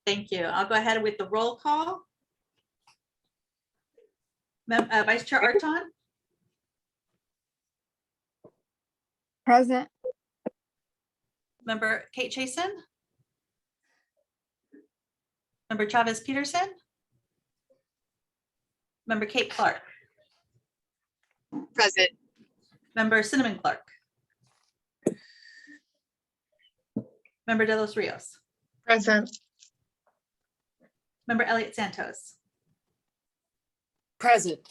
Thank you. I'll go ahead with the roll call. Vice Chair Arton? Present. Member Kate Chasen? Member Chavez Peterson? Member Kate Clark? Present. Member Cinnamon Clark? Member De Los Rios? Present. Member Elliott Santos? Present.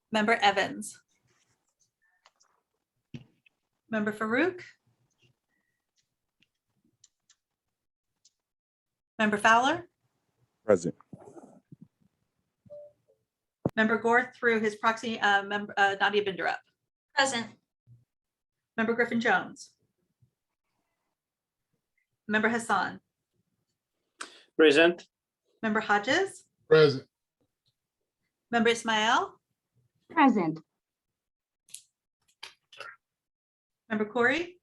Member Evans? Member Farouk? Member Fowler? Present. Member Gore through his proxy, Nadia Binderup. Present. Member Griffin Jones. Member Hassan. Present. Member Hodges. Present. Member Ismail. Present. Member Corey.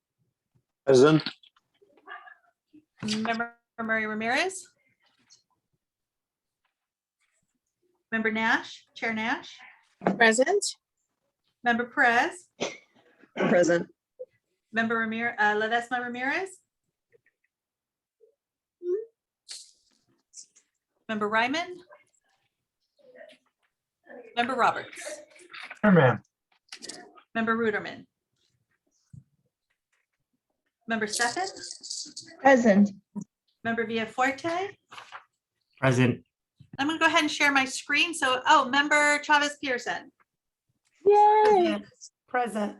Present. Member Murray Ramirez. Member Nash, Chair Nash. Present. Member Perez. Present. Member Ledesma Ramirez. Member Ryman. Member Roberts. Ma'am. Member Ruderman. Member Stefan. Present. Member Villafuerte. Present. I'm going to go ahead and share my screen. So, Member Chavez Pearson. Yay. Present.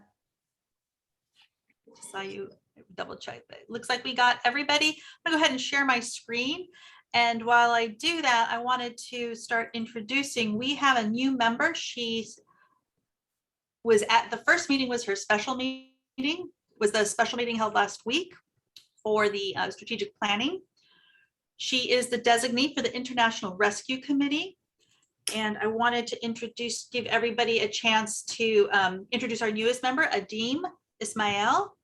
Just saw you double check that. Looks like we got everybody. I'm going to go ahead and share my screen. And while I do that, I wanted to start introducing, we have a new member. She was at the first meeting, was her special meeting, was the special meeting held last week for the strategic planning. She is the designee for the International Rescue Committee. And I wanted to give everybody a chance to introduce our newest member, Adim Ismail.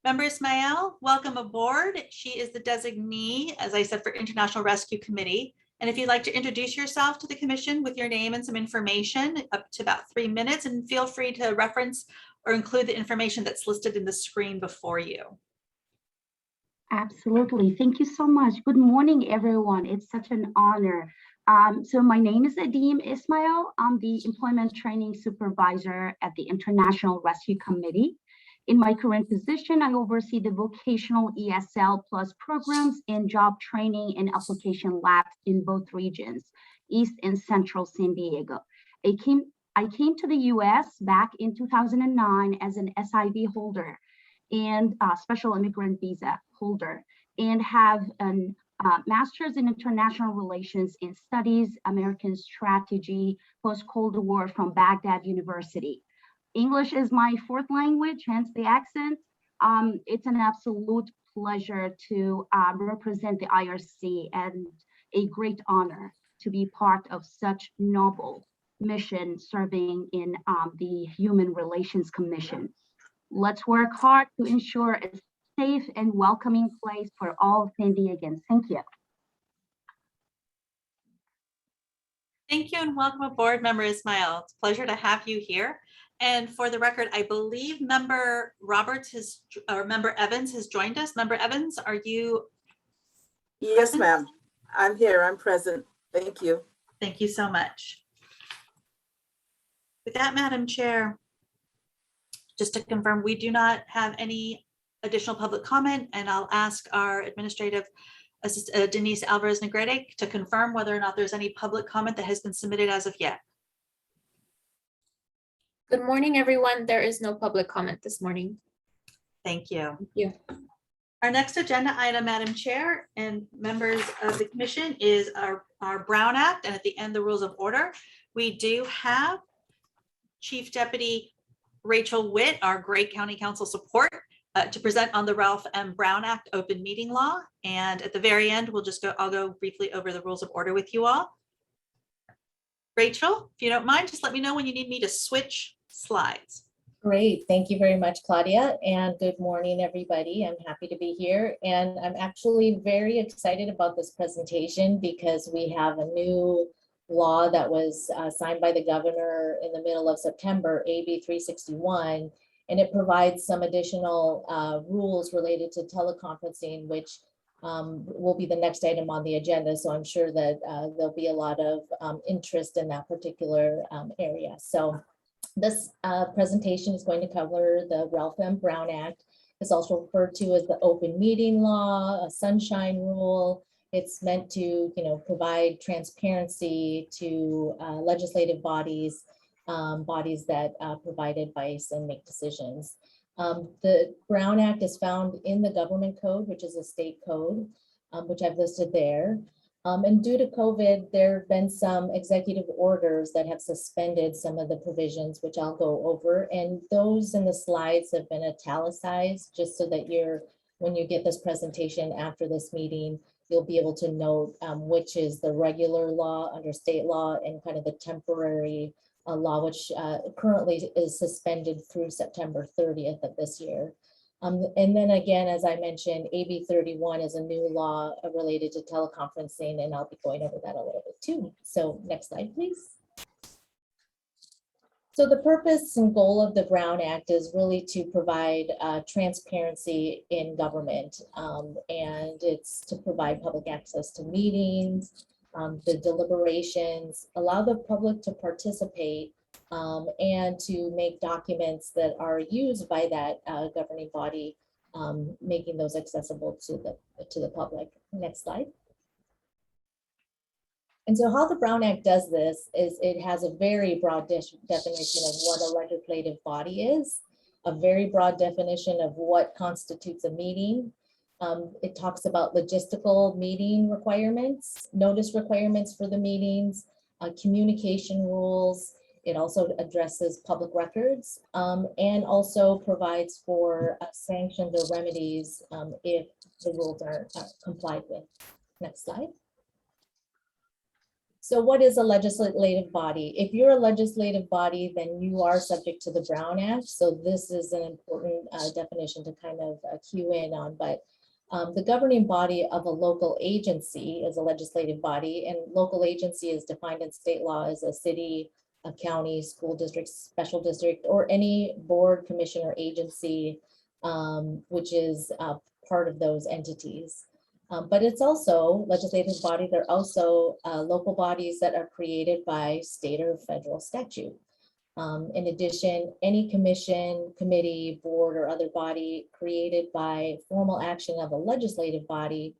Member Ismail, welcome aboard. She is the designee, as I said, for International Rescue Committee. And if you'd like to introduce yourself to the commission with your name and some information, up to about 3 minutes, and feel free to reference or include the information that's listed in the screen before you. Absolutely. Thank you so much. Good morning, everyone. It's such an honor. So my name is Adim Ismail. I'm the Employment Training Supervisor at the International Rescue Committee. In my current position, I oversee the vocational ESL plus programs and job training and application labs in both regions, East and Central San Diego. I came to the US back in 2009 as an SIV holder and Special Immigrant Visa holder, and have a Master's in International Relations and Studies, American Strategy, post-Cold War from Baghdad University. English is my fourth language, hence the accent. It's an absolute pleasure to represent the IRC and a great honor to be part of such noble mission serving in the Human Relations Commission. Let's work hard to ensure a safe and welcoming place for all San Diegans. Thank you. Thank you and welcome aboard, Member Ismail. It's a pleasure to have you here. And for the record, I believe Member Roberts or Member Evans has joined us. Member Evans, are you? Yes, ma'am. I'm here. I'm present. Thank you. Thank you so much. With that, Madam Chair, just to confirm, we do not have any additional public comment, and I'll ask our administrative assistant, Denise Alvarez Negrete, to confirm whether or not there's any public comment that has been submitted as of yet. Good morning, everyone. There is no public comment this morning. Thank you. Thank you. Our next agenda item, Madam Chair and members of the commission, is our Brown Act, and at the end, the rules of order. We do have Chief Deputy Rachel Witt, our Gray County Council support, to present on the Ralph M. Brown Act open meeting law. And at the very end, I'll go briefly over the rules of order with you all. Rachel, if you don't mind, just let me know when you need me to switch slides. Great. Thank you very much, Claudia. And good morning, everybody. I'm happy to be here. And I'm actually very excited about this presentation because we have a new law that was signed by the governor in the middle of September, AB 361, and it provides some additional rules related to teleconferencing, which will be the next item on the agenda. So I'm sure that there'll be a lot of interest in that particular area. So this presentation is going to cover the Ralph M. Brown Act. It's also referred to as the open meeting law, a sunshine rule. It's meant to, provide transparency to legislative bodies, bodies that provide advice and make decisions. The Brown Act is found in the government code, which is a state code, which I've listed there. And due to COVID, there have been some executive orders that have suspended some of the provisions, which I'll go over. And those in the slides have been italicized just so that when you get this presentation after this meeting, you'll be able to note which is the regular law under state law and kind of the temporary law, which currently is suspended through September 30th of this year. And then again, as I mentioned, AB 31 is a new law related to teleconferencing, and I'll be going over that a little bit too. So next slide, please. So the purpose and goal of the Brown Act is really to provide transparency in government, and it's to provide public access to meetings, the deliberations, allow the public to participate, and to make documents that are used by that governing body, making those accessible to the public. Next slide. And so how the Brown Act does this is it has a very broad definition of what a legislative body is, a very broad definition of what constitutes a meeting. It talks about logistical meeting requirements, notice requirements for the meetings, communication rules. It also addresses public records and also provides for sanctions or remedies if the rules aren't complied with. Next slide. So what is a legislative body? If you're a legislative body, then you are subject to the Brown Act. So this is an important definition to kind of cue in on. But the governing body of a local agency is a legislative body, and local agency is defined in state law as a city, a county, school district, special district, or any board, commission, or agency, which is part of those entities. But it's also legislative bodies are also local bodies that are created by state or federal statute. In addition, any commission, committee, board, or other body created by formal action of a legislative body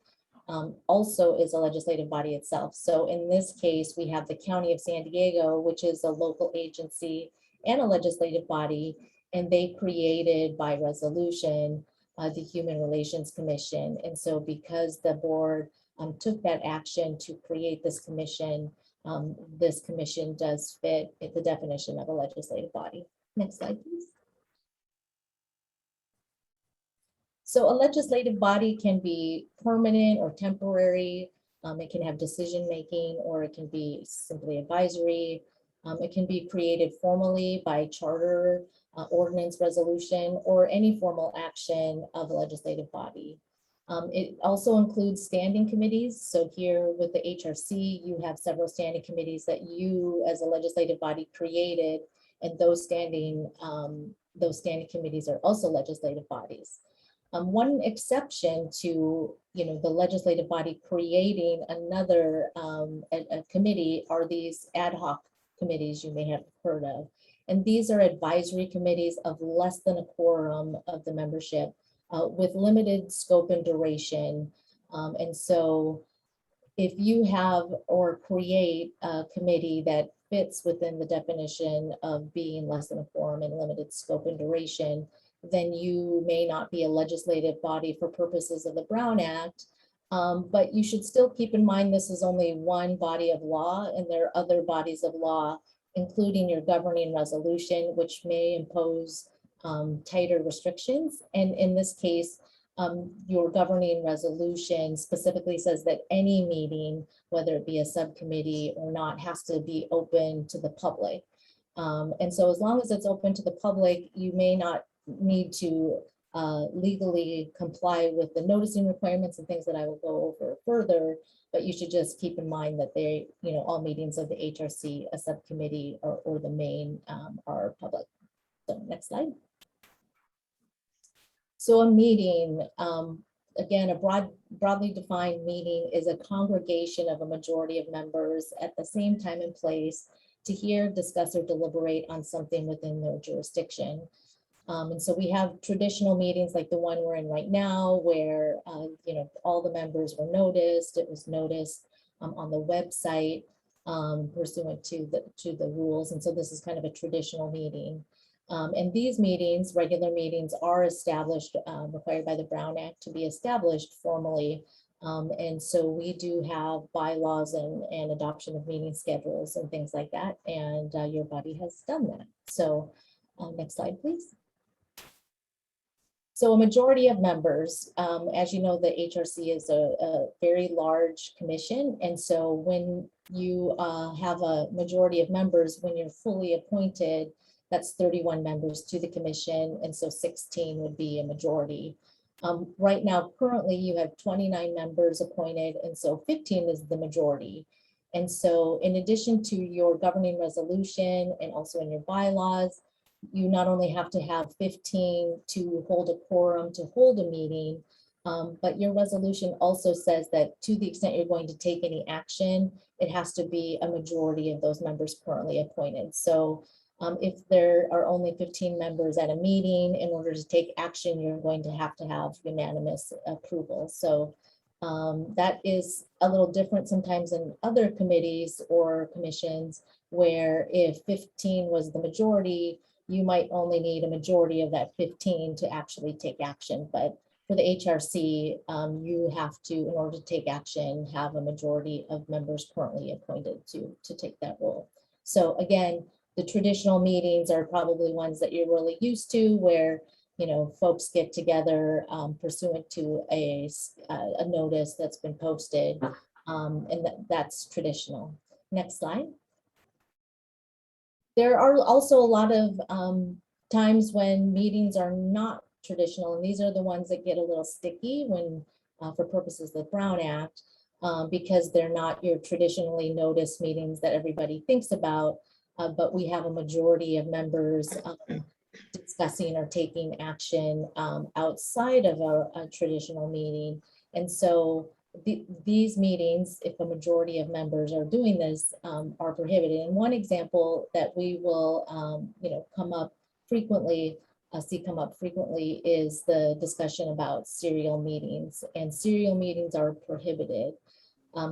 also is a legislative body itself. So in this case, we have the County of San Diego, which is a local agency and a legislative body, and they created by resolution the Human Relations Commission. And so because the board took that action to create this commission does fit the definition of a legislative body. Next slide, please. So a legislative body can be permanent or temporary. It can have decision-making, or it can be simply advisory. It can be created formally by charter, ordinance, resolution, or any formal action of a legislative body. It also includes standing committees. So here with the HRC, you have several standing committees that you as a legislative body created, and those standing committees are also legislative bodies. One exception to the legislative body creating another a committee are these ad hoc committees you may have heard of. And these are advisory committees of less than a quorum of the membership with limited scope and duration. And so if you have or create a committee that fits within the definition of being less than a quorum and limited scope and duration, then you may not be a legislative body for purposes of the Brown Act. But you should still keep in mind this is only one body of law, and there are other bodies of law, including your governing resolution, which may impose tighter restrictions. And in this case, your governing resolution specifically says that any meeting, whether it be a subcommittee or not, has to be open to the public. And so as long as it's open to the public, you may not need to legally comply with the noticing requirements and things that I will go over further, but you should just keep in mind that they, all meetings of the HRC, a subcommittee or the main are public. So next slide. So a meeting, again, a broadly defined meeting is a congregation of a majority of members at the same time and place to hear, discuss, or deliberate on something within their jurisdiction. And so we have traditional meetings like the one we're in right now, where all the members were noticed. It was noticed on the website pursuant to the rules. And so this is kind of a traditional meeting. And these meetings, regular meetings, are established, required by the Brown Act to be established formally. And so we do have bylaws and adoption of meeting schedules and things like that. And your body has done that. So next slide, please. So a majority of members, as you know, the HRC is a very large commission. And so when you have a majority of members, when you're fully appointed, that's 31 members to the commission. And so 16 would be a majority. Right now, currently you have 29 members appointed. And so 15 is the majority. And so in addition to your governing resolution and also in your bylaws, you not only have to have 15 to hold a quorum to hold a meeting, but your resolution also says that to the extent you're going to take any action, it has to be a majority of those members currently appointed. So if there are only 15 members at a meeting, in order to take action, you're going to have unanimous approval. So that is a little different sometimes in other committees or commissions, where if 15 was the majority, you might only need a majority of that 15 to actually take action. But for the HRC, you have to, in order to take action, have a majority of members currently appointed to take that role. So again, the traditional meetings are probably ones that you're really used to, where folks get together pursuant to a notice that's been posted, and that's traditional. Next slide. There are also a lot of times when meetings are not traditional, and these are the ones that get a little sticky when, for purposes of the Brown Act, because they're not your traditionally noticed meetings that everybody thinks about, but we have a majority of members discussing or taking action outside of a traditional meeting. And so these meetings, if a majority of members are doing this, are prohibited. And one example that we will come up frequently, see come up frequently, is the discussion about serial meetings, and serial meetings are prohibited.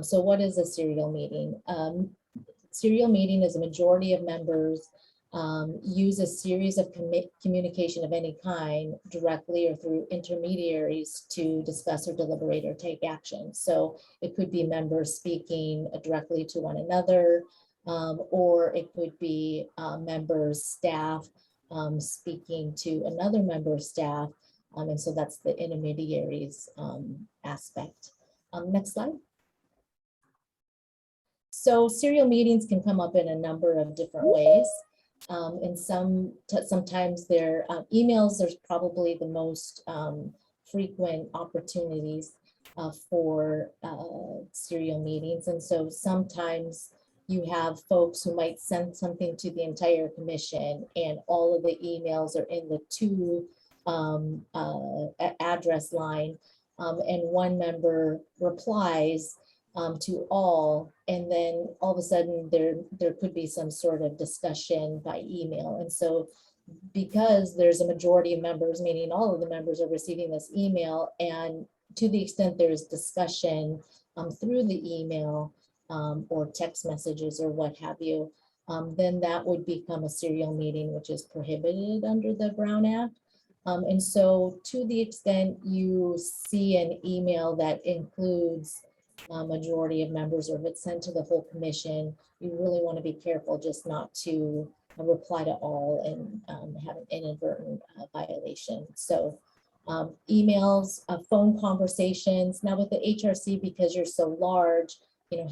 So what is a serial meeting? Serial meeting is a majority of members use a series of communication of any kind, directly or through intermediaries, to discuss or deliberate or take action. So it could be members speaking directly to one another, or it could be members, staff speaking to another member's staff. And so that's the intermediaries aspect. Next slide. So serial meetings can come up in a number of different ways. And sometimes they're emails. There's probably the most frequent opportunities for serial meetings. And so sometimes you have folks who might send something to the entire commission, and all of the emails are in the to address line, and one member replies to all, and then all of a sudden there could be some sort of discussion by email. And so because there's a majority of members, meaning all of the members are receiving this email, and to the extent there is discussion through the email or text messages or what have you, then that would become a serial meeting, which is prohibited under the Brown Act. And so to the extent you see an email that includes majority of members, or if it's sent to the whole commission, you really want to be careful just not to reply to all and have an inadvertent violation. So emails, phone conversations. Now with the HRC, because you're so large,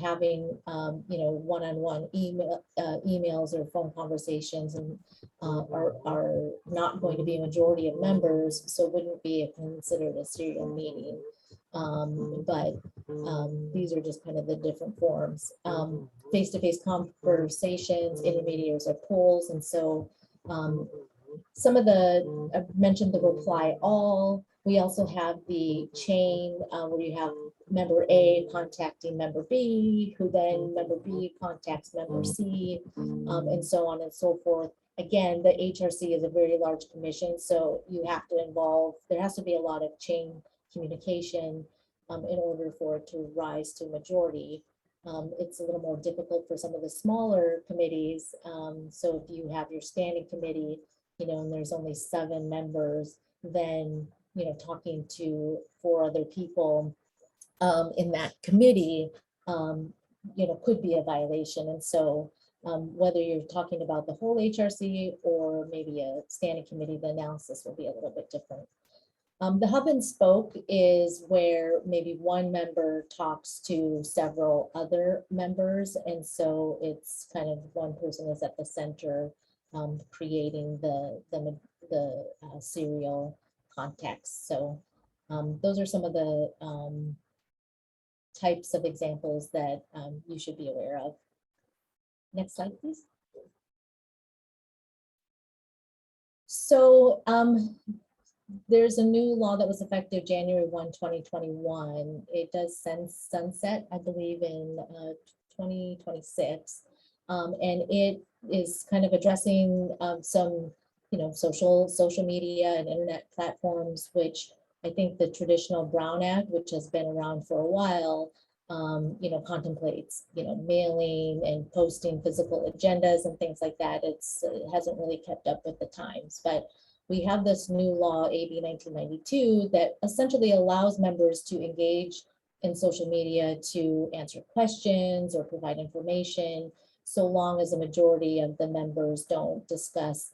having, one-on-one emails or phone conversations and are not going to be a majority of members, so wouldn't be considered a serial meeting. But these are just kind of the different forms. Face-to-face conversations, intermediaries are polls, and so some of the, I mentioned the reply all. We also have the chain where you have member A contacting member B, who then member B contacts member C, and so on and so forth. Again, the HRC is a very large commission, so you have to involve, there has to be a lot of chain communication in order for it to rise to majority. It's a little more difficult for some of the smaller committees. So if you have your standing committee, and there's only 7 members, then, talking to 4 other people in that committee, could be a violation. And so whether you're talking about the whole HRC or maybe a standing committee, the analysis will be a little bit different. The hub and spoke is where maybe one member talks to several other members. And so it's kind of one person is at the center creating the serial context. So those are some of the types of examples that you should be aware of. Next slide, please. So there's a new law that was effective January 1, 2021. It does sunset, I believe, in 2026. And it is kind of addressing some, social media and internet platforms, which I think the traditional Brown Act, which has been around for a while, contemplates, mailing and posting physical agendas and things like that. It hasn't really kept up with the times, but we have this new law, AB 1992, that essentially allows members to engage in social media to answer questions or provide information, so long as a majority of the members don't discuss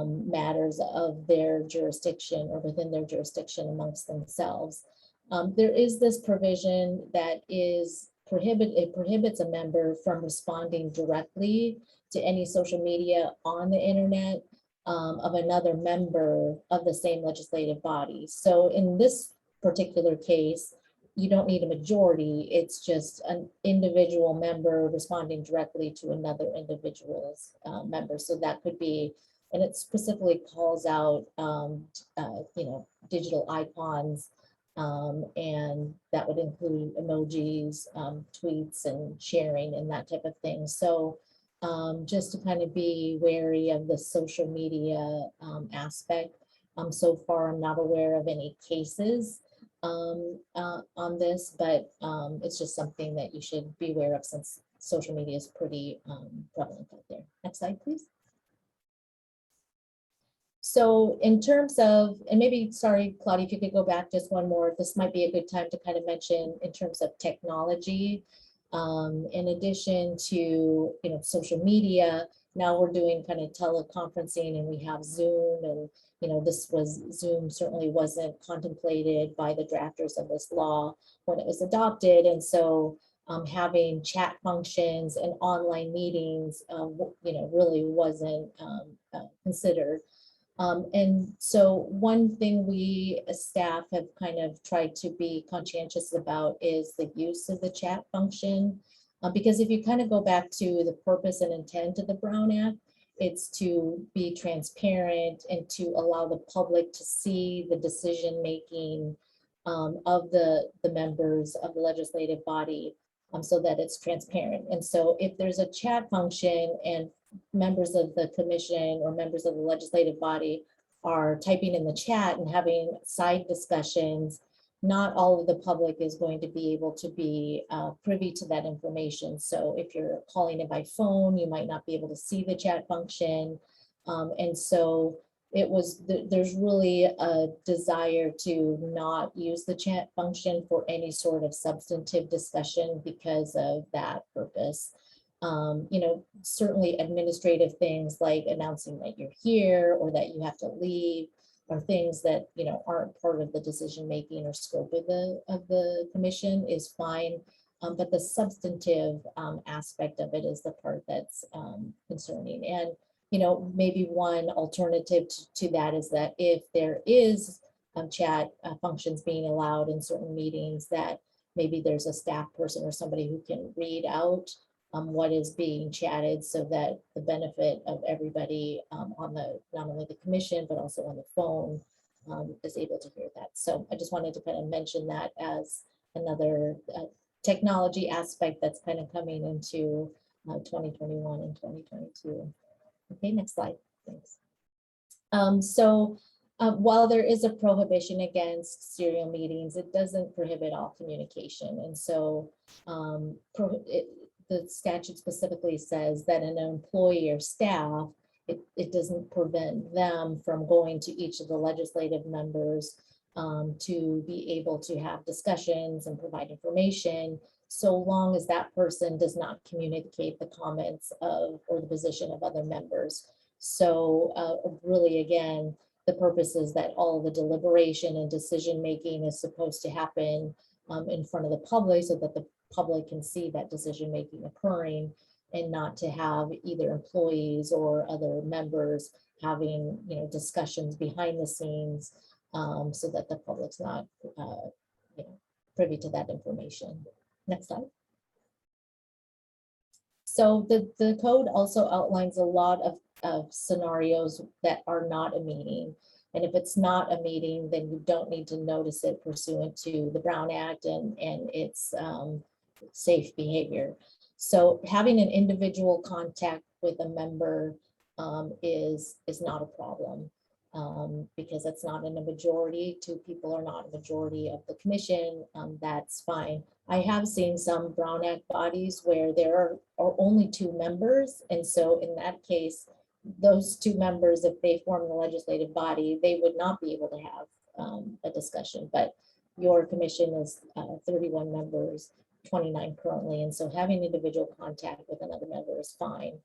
matters of their jurisdiction or within their jurisdiction amongst themselves. There is this provision that prohibits a member from responding directly to any social media on the internet of another member of the same legislative body. So in this particular case, you don't need a majority. It's just an individual member responding directly to another individual's member. So that could be, and it specifically calls out, digital icons, and that would include emojis, tweets, and sharing and that type of thing. So just to kind of be wary of the social media aspect. So far, I'm not aware of any cases on this, but it's just something that you should be aware of since social media is pretty prevalent out there. Next slide, please. So in terms of, and maybe, sorry, Claudia, if you could go back just one more, this might be a good time to kind of mention in terms of technology. In addition to, social media, now we're doing kind of teleconferencing and we have Zoom, and, Zoom certainly wasn't contemplated by the drafters of this law when it was adopted. And so having chat functions and online meetings, really wasn't considered. And so one thing we as staff have kind of tried to be conscientious about is the use of the chat function. Because if you kind of go back to the purpose and intent of the Brown Act, it's to be transparent and to allow the public to see the decision-making of the members of the legislative body so that it's transparent. And so if there's a chat function and members of the commission or members of the legislative body are typing in the chat and having side discussions, not all of the public is going to be able to be privy to that information. So if you're calling in by phone, you might not be able to see the chat function. And so there's really a desire to not use the chat function for any sort of substantive discussion because of that purpose. Certainly administrative things like announcing that you're here or that you have to leave are things that, aren't part of the decision making or scope of the commission is fine. but the substantive aspect of it is the part that's concerning. And, you know, maybe one alternative to that is that if there is chat functions being allowed in certain meetings, that maybe there's a staff person or somebody who can read out what is being chatted, so that the benefit of everybody on the, not only the commission, but also on the phone is able to hear that. So I just wanted to kind of mention that as another technology aspect that's kind of coming into 2021 and 2022. Okay, next slide, thanks. While there is a prohibition against serial meetings, it doesn't prohibit all communication. And so the statute specifically says that an employee or staff, it doesn't prevent them from going to each of the legislative members to be able to have discussions and provide information, so long as that person does not communicate the comments of or the position of other members. So really, again, the purpose is that all the deliberation and decision-making is supposed to happen in front of the public, so that the public can see that decision-making occurring, and not to have either employees or other members having, you know, discussions behind the scenes, so that the public's not you know, privy to that information. Next slide. So the code also outlines a lot of scenarios that are not a meeting. And if it's not a meeting, then you don't need to notice it pursuant to the Brown Act and its safe behavior. So having an individual contact with a member is not a problem, because it's not in a majority. Two people are not a majority of the commission. That's fine. I have seen some Brown Act bodies where there are only two members. And so in that case, those two members, if they form the legislative body, they would not be able to have a discussion. But your commission is 31 members, 29 currently. And so having individual contact with another member is fine.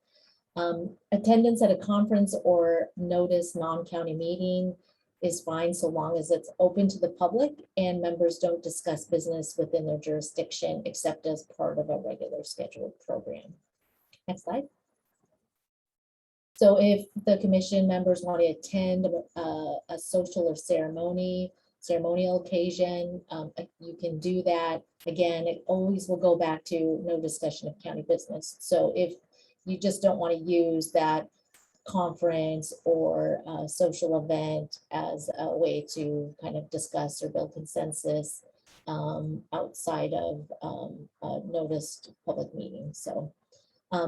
Attendance at a conference or notice non-county meeting is fine, so long as it's open to the public and members don't discuss business within their jurisdiction except as part of a regular scheduled program. Next slide. So if the commission members want to attend a social or ceremonial occasion, you can do that. Again, it always will go back to no discussion of county business. So if you just don't want to use that conference or social event as a way to kind of discuss or build consensus outside of a noticed public meeting. So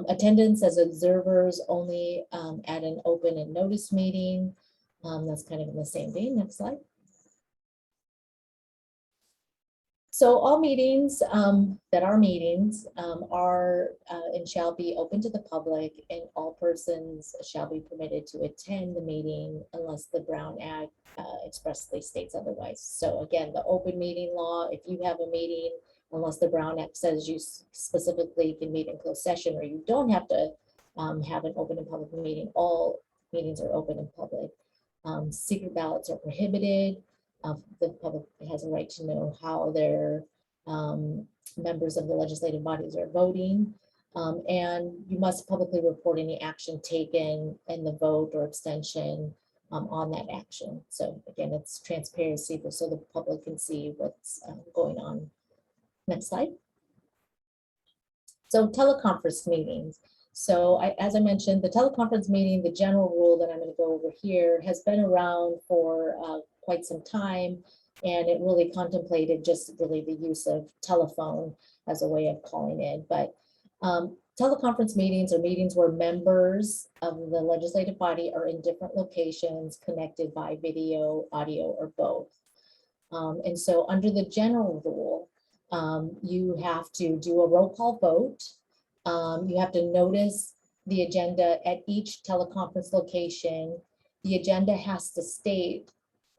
attendance as observers only at an open and notice meeting. That's kind of in the same vein. Next slide. So all meetings that are meetings are and shall be open to the public, and all persons shall be permitted to attend the meeting unless the Brown Act expressly states otherwise. So again, the open meeting law, if you have a meeting, unless the Brown Act says you specifically can meet in closed session, or you don't have to have an open and public meeting, all meetings are open and public. Secret ballots are prohibited. The public has a right to know how their members of the legislative bodies are voting. And you must publicly report any action taken in the vote or abstention on that action. So again, it's transparency, but so the public can see what's going on. Next slide. So teleconference meetings. So as I mentioned, the teleconference meeting, the general rule that I'm going to go over here, has been around for quite some time, and it really contemplated just really the use of telephone as a way of calling in. But teleconference meetings are meetings where members of the legislative body are in different locations connected by video, audio, or both. And so under the general rule, you have to do a roll call vote. You have to notice the agenda at each teleconference location. The agenda has to state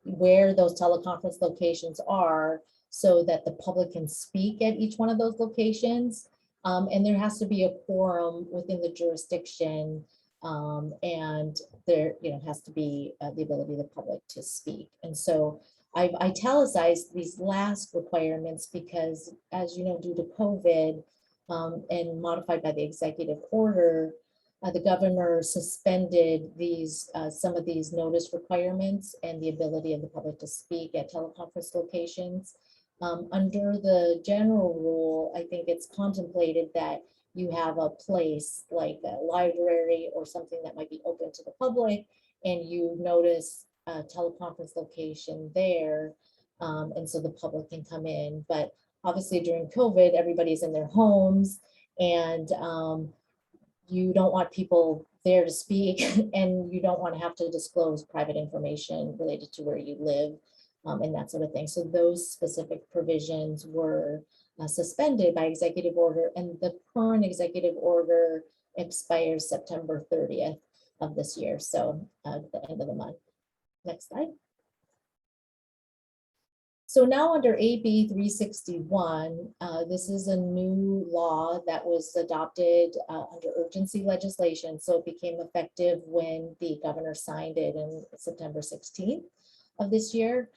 where those teleconference locations are so that the public can speak at each one of those locations. And there has to be a quorum within the jurisdiction, and there has to be the ability of the public to speak. And so I've italicized these last requirements because, as you know, due to COVID and modified by the executive order, the governor suspended these some of these notice requirements and the ability of the public to speak at teleconference locations. Under the general rule, I think it's contemplated that you have a place like a library or something that might be open to the public, and you notice a teleconference location there, and so the public can come in. But obviously during COVID, everybody's in their homes, and you don't want people there to speak, and you don't want to have to disclose private information related to where you live, and that sort of thing. So those specific provisions were suspended by executive order, and the current executive order expires September 30th of this year, so at the end of the month. Next slide. So now under AB 361, this is a new law that was adopted under urgency legislation. So it became effective when the governor signed it in September 16th of this year.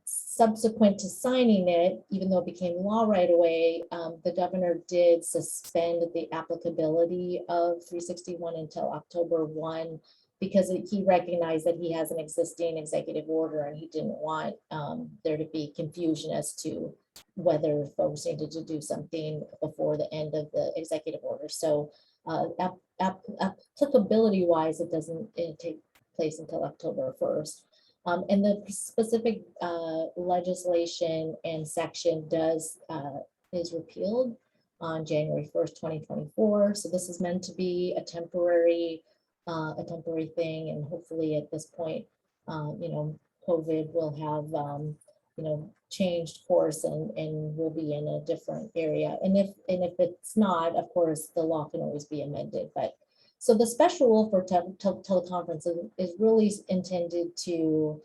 Subsequent to signing it, even though it became law right away, the governor did suspend the applicability of 361 until October 1, because he recognized that he has an existing executive order, and he didn't want there to be confusion as to whether folks needed to do something before the end of the executive order. So applicability wise, it doesn't take place until October 1st. And the specific legislation and section is repealed on January 1st, 2024. So this is meant to be a temporary thing, and hopefully at this point, COVID will have changed course and will be in a different area. And if it's not, of course, the law can always be amended. But so the special rule for teleconference is really intended to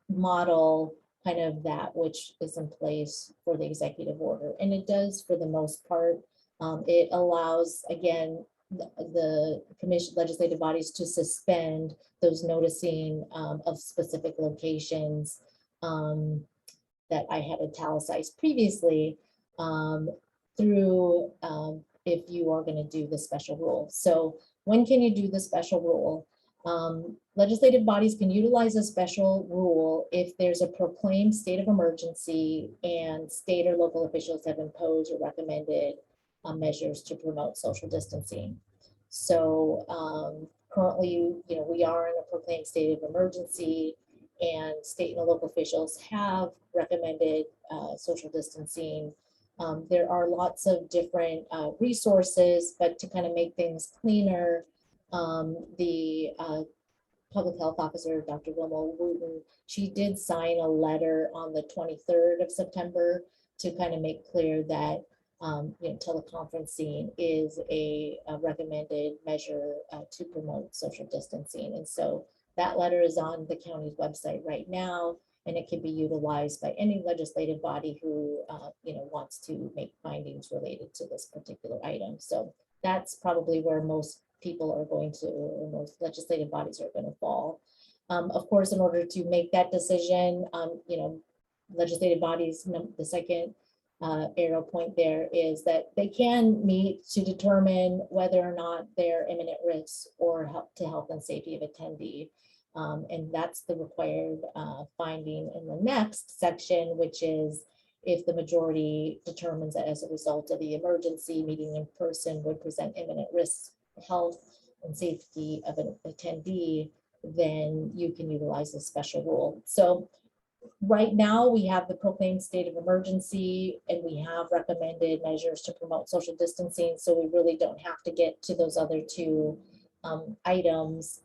model kind of that which is in place for the executive order, and it does for the most part. It allows, again, the commission legislative bodies to suspend those noticing of specific locations that I had italicized previously through if you are going to do the special rule. So when can you do the special rule? Legislative bodies can utilize a special rule if there's a proclaimed state of emergency and state or local officials have imposed or recommended measures to promote social distancing. So currently, we are in a proclaimed state of emergency, and state and local officials have recommended social distancing. There are lots of different resources, but to kind of make things cleaner, the public health officer, Dr. Wilma Wooten, she did sign a letter on the 23rd of September to kind of make clear that teleconferencing is a recommended measure to promote social distancing. And so that letter is on the county's website right now, and it can be utilized by any legislative body who wants to make findings related to this particular item. So that's probably where most people are going to, or most legislative bodies are going to fall. Of course, in order to make that decision, legislative bodies, the second arrow point there is that they can meet to determine whether or not they're imminent risks or help to health and safety of attendee. And that's the required finding in the next section, which is if the majority determines that as a result of the emergency, meeting in person would present imminent risks, health and safety of an attendee, then you can utilize a special rule. So right now we have the proclaimed state of emergency, and we have recommended measures to promote social distancing. So we really don't have to get to those other two items.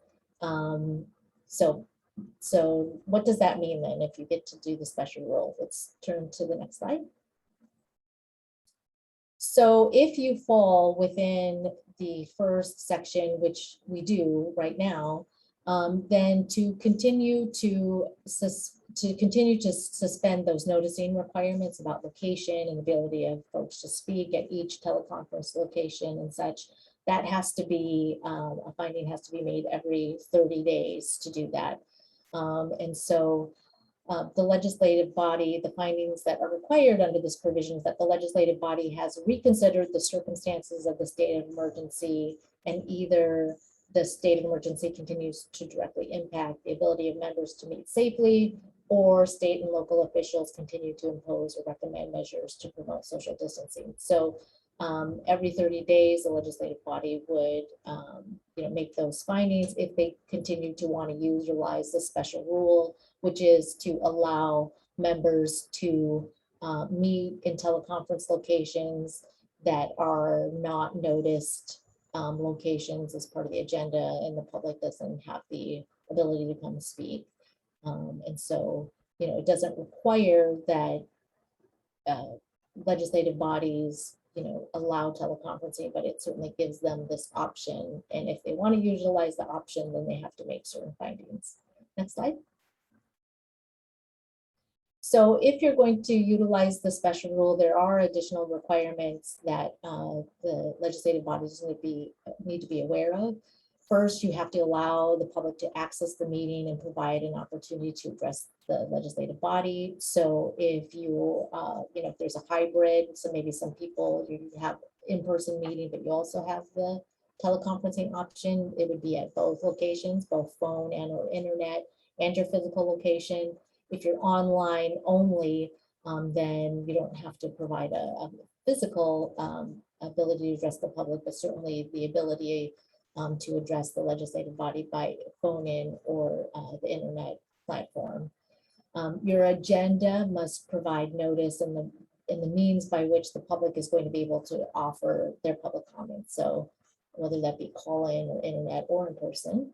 So what does that mean then if you get to do the special rule? Let's turn to the next slide. So if you fall within the first section, which we do right now, then to continue to suspend those noticing requirements about location and ability of folks to speak at each teleconference location and such, that has to be, a finding has to be made every 30 days to do that. And so the legislative body, the findings that are required under this provision is that the legislative body has reconsidered the circumstances of the state of emergency, and either the state of emergency continues to directly impact the ability of members to meet safely, or state and local officials continue to impose or recommend measures to promote social distancing. So every 30 days, the legislative body would make those findings if they continue to want to utilize the special rule, which is to allow members to meet in teleconference locations that are not noticed locations as part of the agenda, and the public doesn't have the ability to come speak. And so, it doesn't require that legislative bodies, allow teleconferencing, but it certainly gives them this option. And if they want to utilize the option, then they have to make certain findings. Next slide. So if you're going to utilize the special rule, there are additional requirements that the legislative bodies need to be aware of. First, you have to allow the public to access the meeting and provide an opportunity to address the legislative body. So if you, if there's a hybrid, so maybe some people, you have in-person meeting, but you also have the teleconferencing option, it would be at both locations, both phone and or internet, and your physical location. If you're online only, then you don't have to provide a physical ability to address the public, but certainly the ability to address the legislative body by phone in or the internet platform. Your agenda must provide notice in the means by which the public is going to be able to offer their public comments. So whether that be call in or internet or in person.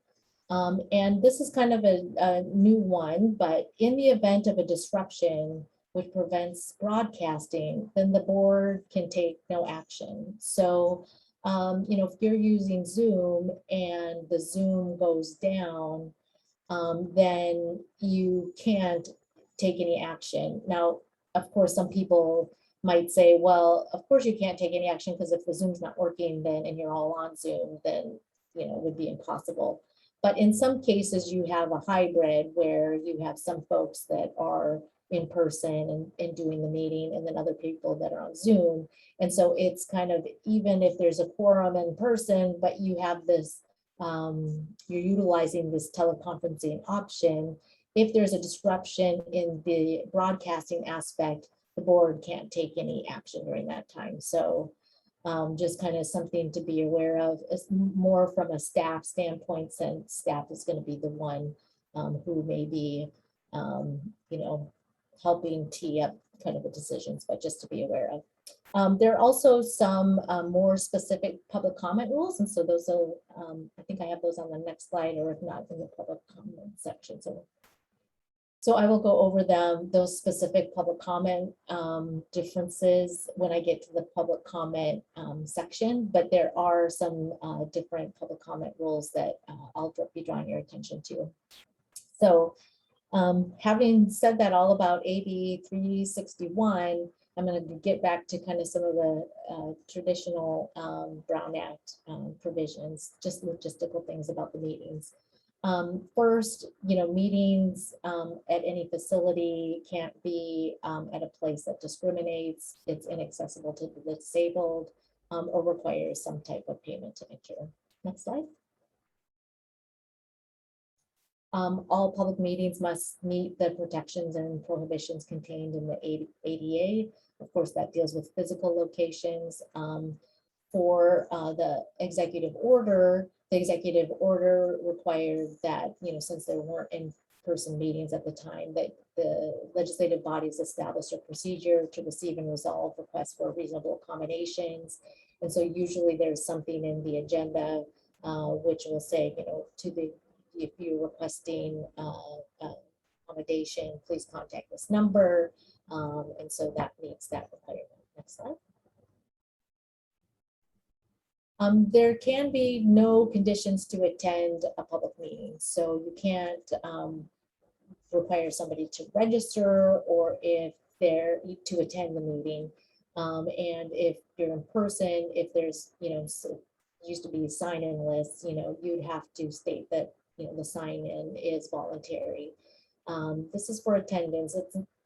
And this is kind of a new one, but in the event of a disruption which prevents broadcasting, then the board can take no action. So if you're using Zoom and the Zoom goes down, then you can't take any action. Now, of course, some people might say, well, of course you can't take any action because if the Zoom's not working, then and you're all on Zoom, then it would be impossible. But in some cases, you have a hybrid where you have some folks that are in person and doing the meeting, and then other people that are on Zoom. And so it's kind of, even if there's a quorum in person, but you have this, you're utilizing this teleconferencing option, if there's a disruption in the broadcasting aspect, the board can't take any action during that time. So just kind of something to be aware of. It's more from a staff standpoint, since staff is going to be the one who may be, helping tee up kind of the decisions, but just to be aware of. There are also some more specific public comment rules. And so those are, I think I have those on the next slide, or if not, in the public comment section. So I will go over them, those specific public comment differences when I get to the public comment section, but there are some different public comment rules that I'll be drawing your attention to. So having said that all about AB 361, I'm going to get back to kind of some of the traditional Brown Act provisions, just logistical things about the meetings. First, meetings at any facility can't be at a place that discriminates, it's inaccessible to the disabled, or requires some type of payment to enter. Next slide. All public meetings must meet the protections and prohibitions contained in the ADA. Of course, that deals with physical locations. For the executive order required that, since there weren't in-person meetings at the time, that the legislative bodies established a procedure to receive and resolve requests for reasonable accommodations. And so usually there's something in the agenda which will say, if you're requesting accommodation, please contact this number. And so that meets that requirement. Next slide. There can be no conditions to attend a public meeting. So you can't require somebody to register, or if they're to attend the meeting. And if you're in person, if there's, used to be sign-in lists, you'd have to state that, the sign-in is voluntary. This is for attendance.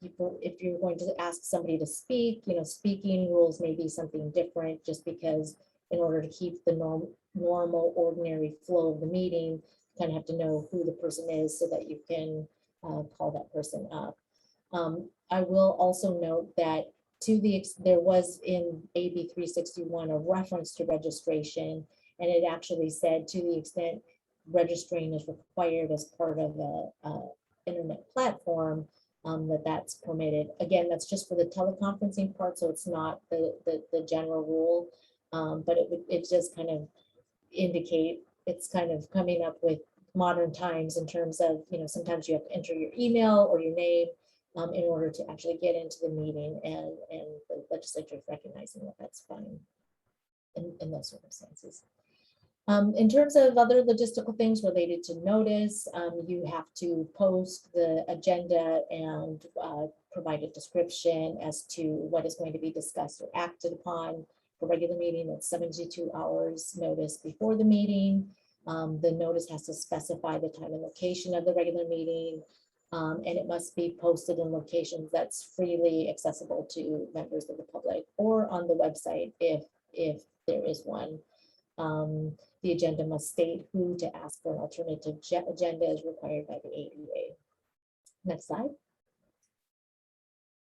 If you're going to ask somebody to speak, speaking rules may be something different, just because in order to keep the normal, ordinary flow of the meeting, you kind of have to know who the person is so that you can call that person up. I will also note that there was in AB 361 a reference to registration, and it actually said to the extent registering is required as part of a internet platform, that's permitted. Again, that's just for the teleconferencing part, so it's not the general rule, but it does kind of indicate it's kind of coming up with modern times in terms of, sometimes you have to enter your email or your name in order to actually get into the meeting, and the legislature is recognizing that that's fine in those circumstances. In terms of other logistical things related to notice, you have to post the agenda and provide a description as to what is going to be discussed or acted upon. For regular meeting, it's 72 hours notice before the meeting. The notice has to specify the time and location of the regular meeting, and it must be posted in locations that's freely accessible to members of the public, or on the website if there is one. The agenda must state who to ask for an alternative agenda as required by the ADA. Next slide.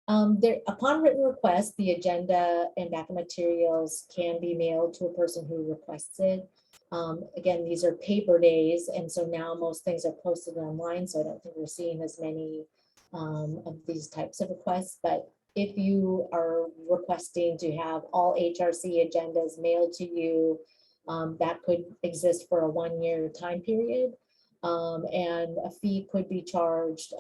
Upon written request, the agenda and backup materials can be mailed to a person who requests it. Again, these are paper days, and so now most things are posted online, so I don't think we're seeing as many of these types of requests. But if you are requesting to have all HRC agendas mailed to you, that could exist for a 1-year time period, and a fee could be charged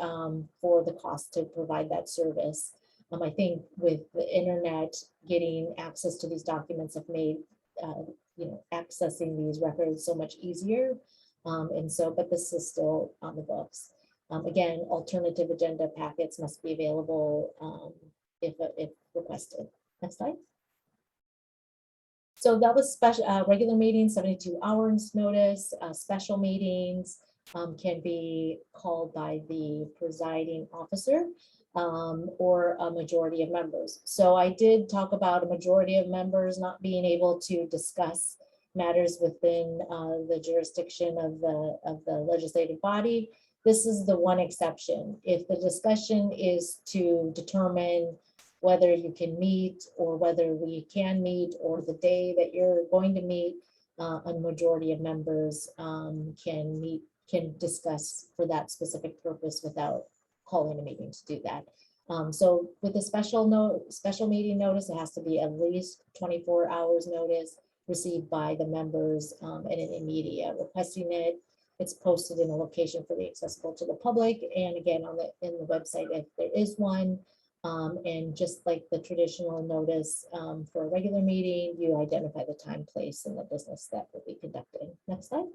for the cost to provide that service. I think with the internet, getting access to these documents have made accessing these records so much easier, but this is still on the books. Again, alternative agenda packets must be available if requested. Next slide. So that was special regular meetings, 72 hours notice. Special meetings can be called by the presiding officer or a majority of members. So I did talk about a majority of members not being able to discuss matters within the jurisdiction of the legislative body. This is the one exception. If the discussion is to determine whether you can meet or whether we can meet, or the day that you're going to meet, a majority of members can discuss for that specific purpose without calling a meeting to do that. So with the special meeting notice, it has to be at least 24 hours notice received by the members and an immediate requesting it. It's posted in a location fully accessible to the public, and again in the website if there is one. And just like the traditional notice for a regular meeting, you identify the time, place, and the business that will be conducted. Next slide.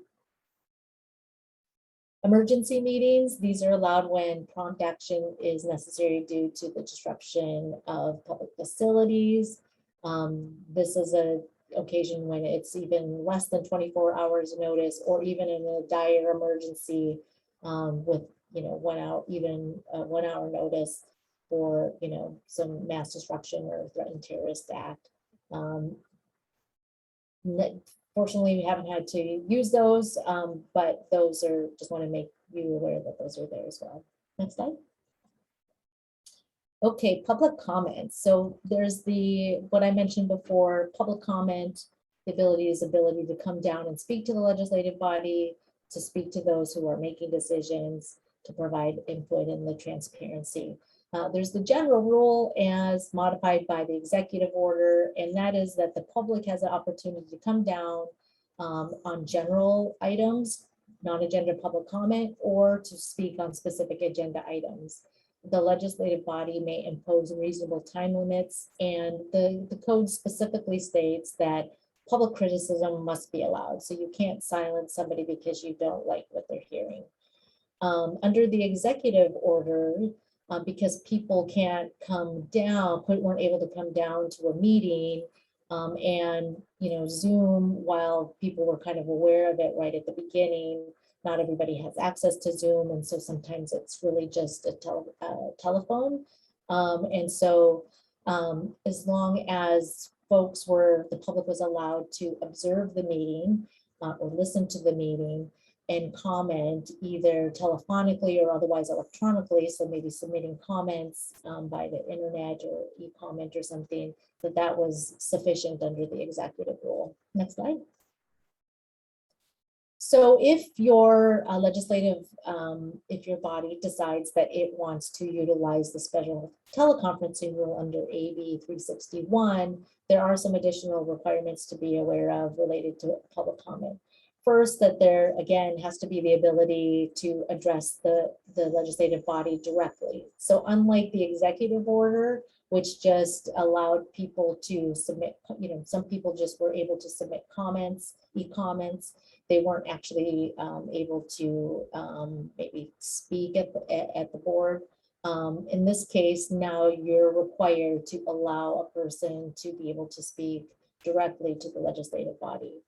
Emergency meetings, these are allowed when prompt action is necessary due to the disruption of public facilities. This is an occasion when it's even less than 24 hours notice, or even in a dire emergency with 1 hour, even 1 hour notice for some mass destruction or threatened terrorist act. Fortunately, we haven't had to use those, but those are, just want to make you aware that those are there as well. Next slide. Okay, public comments. So there's what I mentioned before, public comment, the ability to come down and speak to the legislative body, to speak to those who are making decisions, to provide input in the transparency. There's the general rule as modified by the executive order, and that is that the public has an opportunity to come down on general items, non-agenda public comment, or to speak on specific agenda items. The legislative body may impose reasonable time limits, and the code specifically states that public criticism must be allowed. So you can't silence somebody because you don't like what they're hearing. Under the executive order, because people can't come down, weren't able to come down to a meeting and Zoom, while people were kind of aware of it right at the beginning, not everybody has access to Zoom, and so sometimes it's really just a telephone. And so as long as the public was allowed to observe the meeting or listen to the meeting and comment either telephonically or otherwise electronically, so maybe submitting comments by the internet or e-comment or something, that was sufficient under the executive rule. Next slide. So if your if your body decides that it wants to utilize the special teleconferencing rule under AB 361, there are some additional requirements to be aware of related to public comment. First, that there again has to be the ability to address the legislative body directly. So unlike the executive order, which just allowed people to submit, some people just were able to submit comments, e-comments. They weren't actually able to maybe speak at the board. In this case, now you're required to allow a person to be able to speak directly to the legislative body.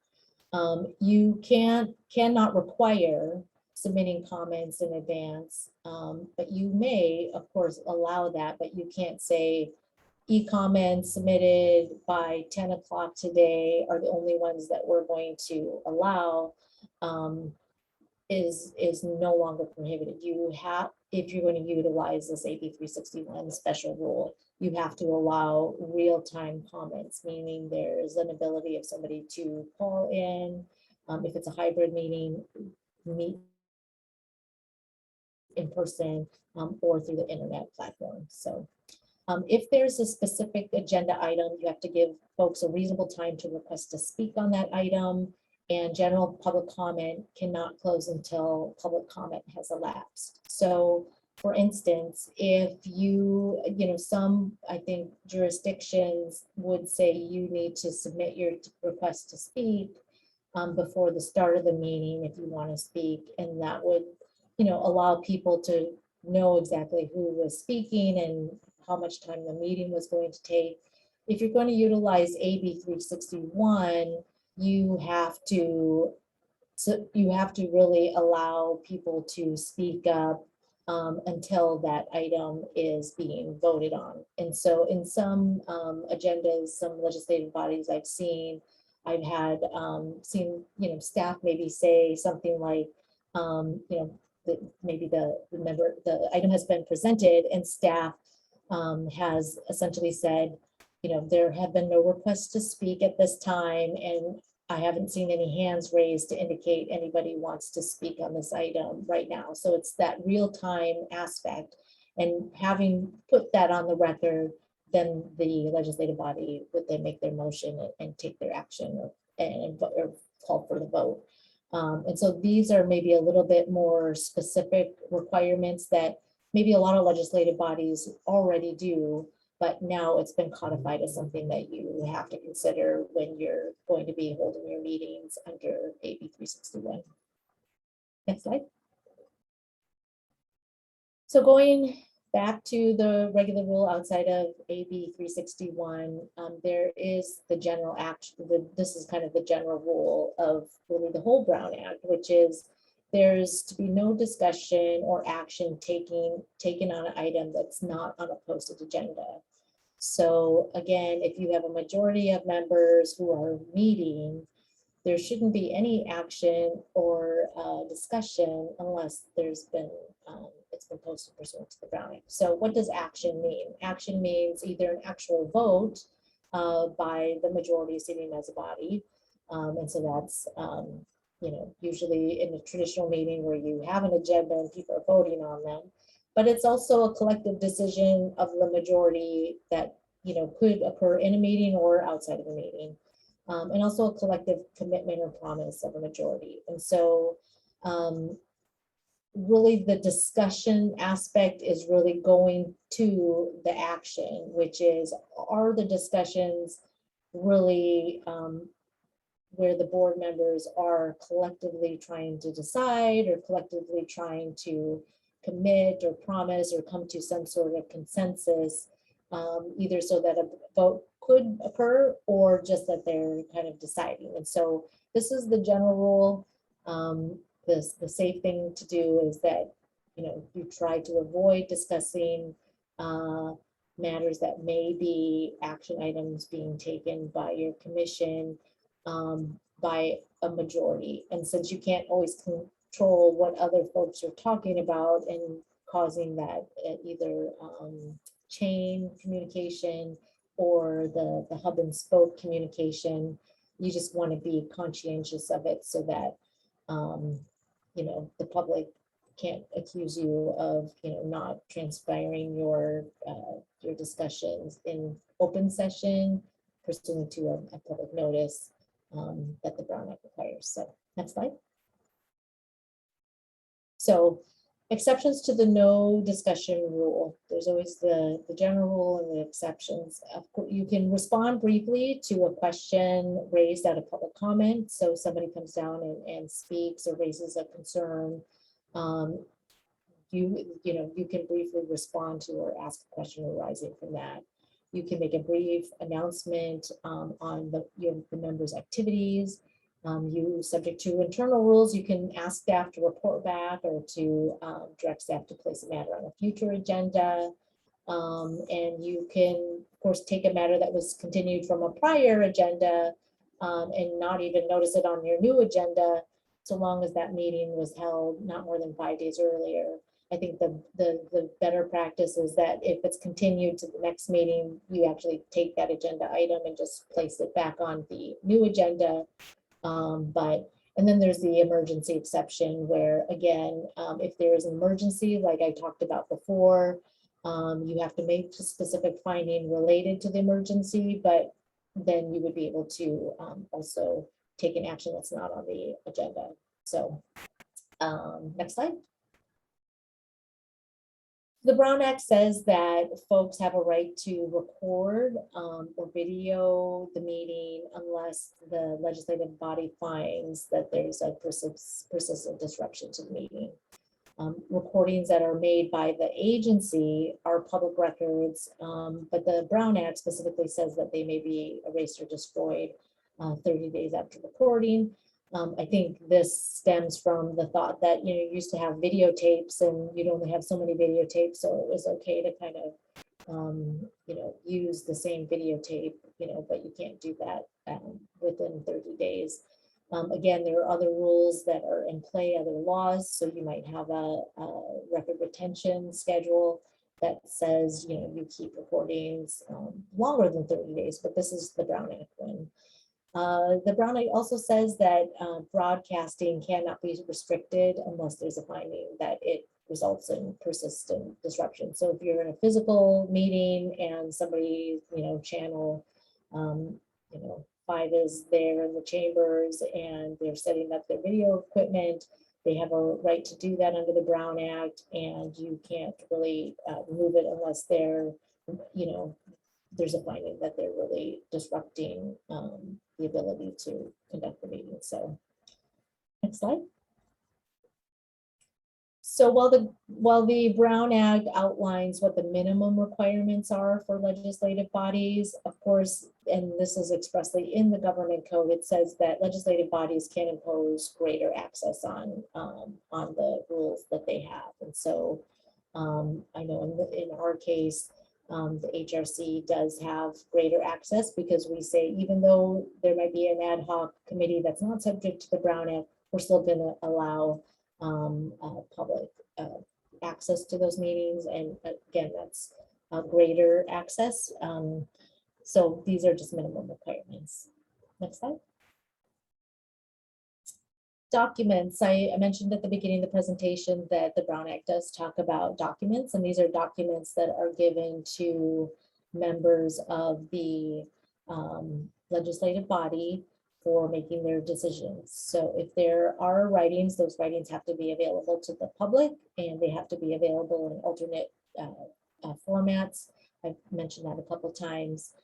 You cannot require submitting comments in advance, but you may, of course, allow that, but you can't say e-comments submitted by 10 o'clock today are the only ones that we're going to allow. Is no longer prohibited. You have, if you're going to utilize this AB 361 special rule, you have to allow real-time comments, meaning there's an ability of somebody to call in, if it's a hybrid meeting, meet in person or through the internet platform. So if there's a specific agenda item, you have to give folks a reasonable time to request to speak on that item, and general public comment cannot close until public comment has elapsed. So for instance, if some, I think, jurisdictions would say you need to submit your request to speak before the start of the meeting if you want to speak, and that would, allow people to know exactly who was speaking and how much time the meeting was going to take. If you're going to utilize AB 361, you have to really allow people to speak up until that item is being voted on. And so in some agendas, some legislative bodies I've seen seen staff maybe say something like, maybe the item has been presented and staff has essentially said, there have been no requests to speak at this time, and I haven't seen any hands raised to indicate anybody wants to speak on this item right now. So it's that real-time aspect, and having put that on the record, then the legislative body would then make their motion and take their action or call for the vote. And so these are maybe a little bit more specific requirements that maybe a lot of legislative bodies already do, but now it's been codified as something that you have to consider when you're going to be holding your meetings under AB 361. Next slide. So going back to the regular rule outside of AB 361, there is the general action. This is kind of the general rule of really the whole Brown Act, which is there's to be no discussion or action taken on an item that's not on a posted agenda. So again, if you have a majority of members who are meeting, there shouldn't be any action or discussion unless there's been it's been posted pursuant to the Brown Act. So what does action mean? Action means either an actual vote by the majority sitting as a body, and so that's usually in a traditional meeting where you have an agenda and people are voting on them. But it's also a collective decision of the majority that could occur in a meeting or outside of a meeting, and also a collective commitment or promise of a majority. And so really the discussion aspect is really going to the action, which is, are the discussions really where the board members are collectively trying to decide or collectively trying to commit or promise or come to some sort of consensus, either so that a vote could occur or just that they're kind of deciding. And so this is the general rule. the safe thing to do is that, you try to avoid discussing matters that may be action items being taken by your commission by a majority. And since you can't always control what other folks are talking about and causing that either chain communication or the hub and spoke communication, you just want to be conscientious of it so that the public can't accuse you of not transpiring your discussions in open session pursuant to a public notice that the Brown Act requires. So next slide. So exceptions to the no discussion rule. There's always the general rule and the exceptions. Of course, you can respond briefly to a question raised at a public comment. So somebody comes down and speaks or raises a concern. You can briefly respond to or ask a question arising from that. You can make a brief announcement on the members' activities. Subject to internal rules, you can ask staff to report back or to direct staff to place a matter on a future agenda. And you can, of course, take a matter that was continued from a prior agenda and not even notice it on your new agenda, so long as that meeting was held not more than 5 days earlier. I think the better practice is that if it's continued to the next meeting, you actually take that agenda item and just place it back on the new agenda. And then there's the emergency exception where, again, if there is an emergency, like I talked about before, you have to make a specific finding related to the emergency, but then you would be able to also take an action that's not on the agenda. So next slide. The Brown Act says that folks have a right to record or video the meeting unless the legislative body finds that there's a persistent disruption to the meeting. Recordings that are made by the agency are public records, but the Brown Act specifically says that they may be erased or destroyed 30 days after recording. I think this stems from the thought that, you used to have videotapes and you'd only have so many videotapes, so it was okay to kind of, use the same videotape, but you can't do that within 30 days. Again, there are other rules that are in play, other laws, so you might have a record retention schedule that says, you keep recordings longer than 30 days, but this is the Brown Act one. The Brown Act also says that broadcasting cannot be restricted unless there's a finding that it results in persistent disruption. So if you're in a physical meeting and somebody, channel, 5 is there in the chambers and they're setting up their video equipment, they have a right to do that under the Brown Act, and you can't really remove it unless they're, there's a finding that they're really disrupting the ability to conduct the meeting. So next slide. So while the Brown Act outlines what the minimum requirements are for legislative bodies, of course, and this is expressly in the government code, it says that legislative bodies can impose greater access on the rules that they have. And so I know in our case, the HRC does have greater access because we say, even though there might be an ad hoc committee that's not subject to the Brown Act, we're still going to allow public access to those meetings. And again, that's greater access. So these are just minimum requirements. Next slide. Documents. I mentioned at the beginning of the presentation that the Brown Act does talk about documents, and these are documents that are given to members of the legislative body for making their decisions. So if there are writings, those writings have to be available to the public, and they have to be available in alternate formats. I've mentioned that a couple times.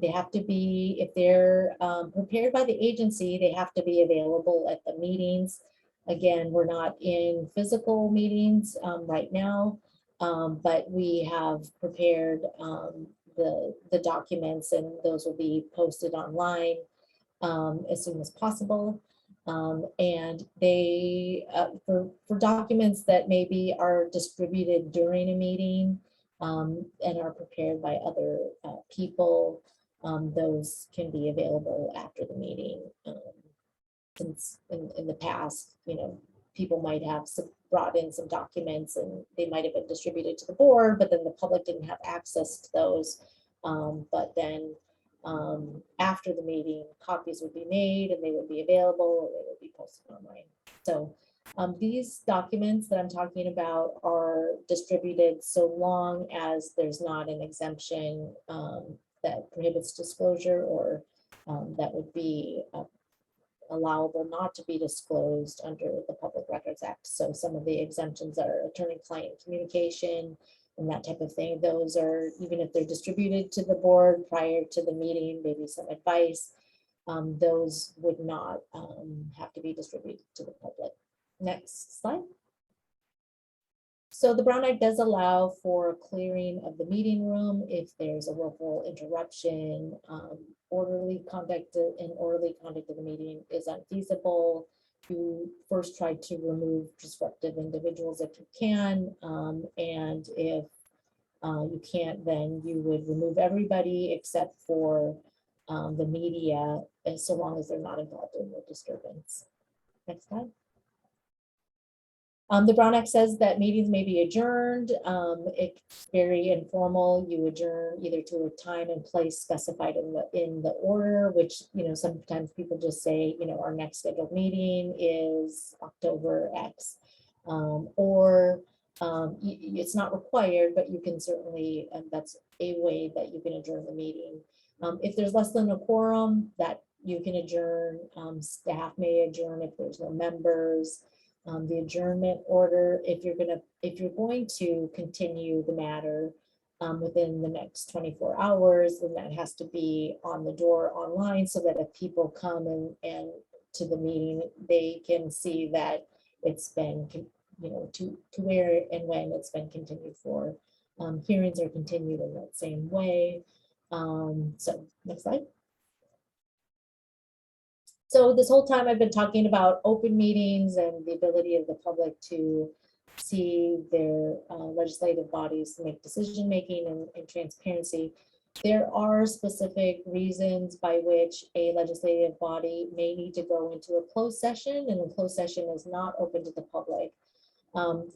They have to be, if they're prepared by the agency, they have to be available at the meetings. Again, we're not in physical meetings right now, but we have prepared the documents, and those will be posted online as soon as possible. And they, for documents that maybe are distributed during a meeting and are prepared by other people, those can be available after the meeting. Since in the past, people might have brought in some documents and they might have been distributed to the board, but then the public didn't have access to those. But then after the meeting, copies would be made and they would be available or they would be posted online. So these documents that I'm talking about are distributed so long as there's not an exemption that prohibits disclosure or that would be allowable not to be disclosed under the Public Records Act. So some of the exemptions are attorney-client communication and that type of thing. Those are, even if they're distributed to the board prior to the meeting, maybe some advice, those would not have to be distributed to the public. Next slide. So the Brown Act does allow for clearing of the meeting room if there's a willful interruption, orderly conduct of the meeting is unfeasible. You first try to remove disruptive individuals if you can, and if you can't, then you would remove everybody except for the media, and so long as they're not involved in the disturbance. Next slide. The Brown Act says that meetings may be adjourned. It's very informal. You adjourn either to a time and place specified in the order, which, sometimes people just say, our next scheduled meeting is October X, or it's not required, but you can certainly, that's a way that you can adjourn the meeting. If there's less than a quorum, that you can adjourn. Staff may adjourn if there's no members. The adjournment order, if you're going to continue the matter within the next 24 hours, then that has to be on the door online so that if people come and to the meeting, they can see that it's been, to where and when it's been continued for. Hearings are continued in that same way. So next slide. So this whole time I've been talking about open meetings and the ability of the public to see their legislative bodies make decision-making and transparency. There are specific reasons by which a legislative body may need to go into a closed session, and a closed session is not open to the public.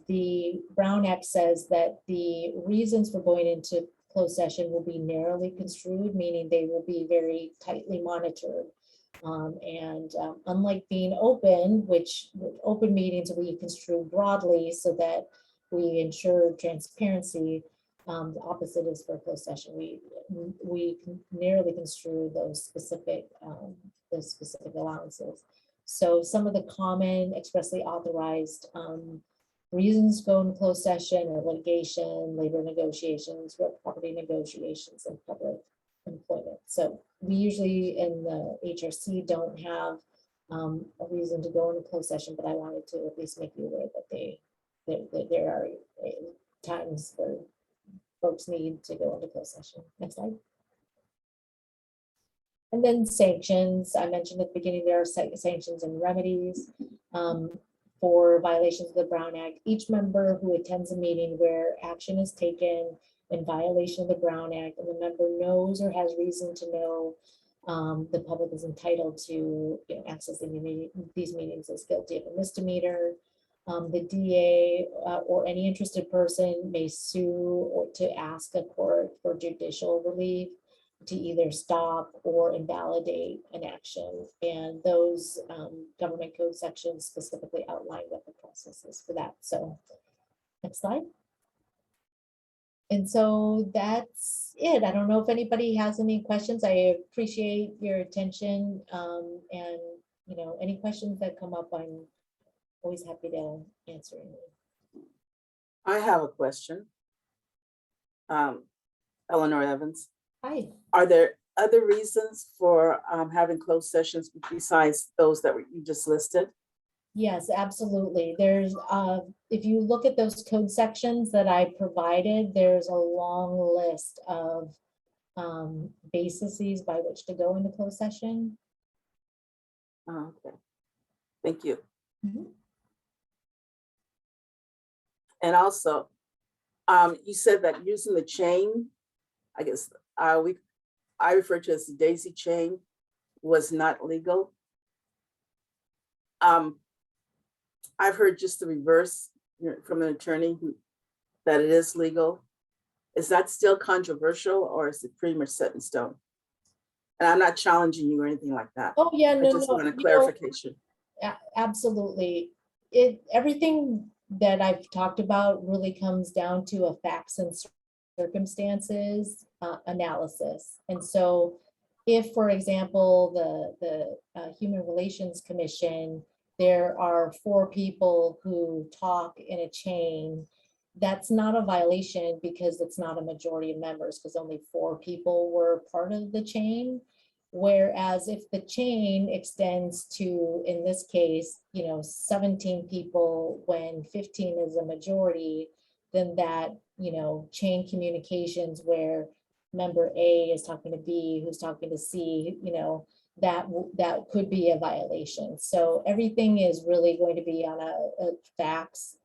The Brown Act says that the reasons for going into closed session will be narrowly construed, meaning they will be very tightly monitored. Unlike being open, which open meetings we construe broadly so that we ensure transparency, the opposite is for closed session. We narrowly construe those specific allowances. So some of the common expressly authorized reasons to go into closed session or litigation, labor negotiations, real property negotiations, and public employment. So we usually in the HRC don't have a reason to go into closed session, but I wanted to at least make you aware that there are times where folks need to go into closed session. Next slide. And then sanctions. I mentioned at the beginning, there are sanctions and remedies for violations of the Brown Act. Each member who attends a meeting where action is taken in violation of the Brown Act, and the member knows or has reason to know the public is entitled to access these meetings, is guilty of a misdemeanor. The DA or any interested person may sue or to ask a court for judicial relief to either stop or invalidate an action. And those government code sections specifically outline what the process is for that. So next slide. And so that's it. I don't know if anybody has any questions. I appreciate your attention, and any questions that come up, I'm always happy to answer. I have a question. Eleanor Evans. Hi. Are there other reasons for having closed sessions besides those that you just listed? Yes, absolutely. There's, if you look at those code sections that I provided, there's a long list of bases by which to go into closed session. Oh, okay. Thank you. Mhm. And also, you said that using the chain, I guess I refer to as the daisy chain, was not legal. I've heard just the reverse from an attorney that it is legal. Is that still controversial, or is it pretty much set in stone? And I'm not challenging you or anything like that. Oh, yeah, I no, just no. want a you know, clarification. Absolutely. Everything that I've talked about really comes down to a facts and circumstances analysis. And so if, for example, the Human Relations Commission, there are 4 people who talk in a chain, that's not a violation because it's not a majority of members, because only 4 people were part of the chain. Whereas if the chain extends to, in this case, 17 people when 15 is a majority, then that, chain communications where member A is talking to B, who's talking to C, that could be a violation. So everything is really going to be on a facts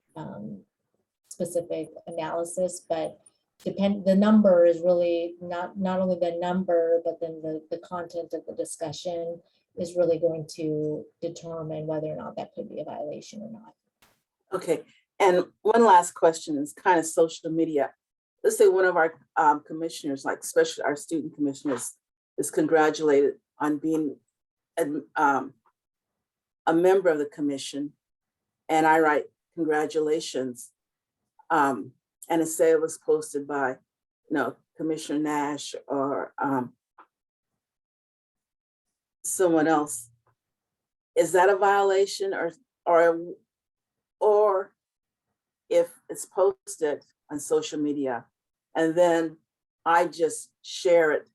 specific analysis, but the number is really not only the number, but then the content of the discussion is really going to determine whether or not that could be a violation or not. Okay, and one last question is kind of social media. Let's say one of our commissioners, like especially our student commissioners, is congratulated on being a member of the commission, and I write congratulations. And it say it was posted by, Commissioner Nash or someone else. Is that a violation, or if it's posted on social media and then I just share it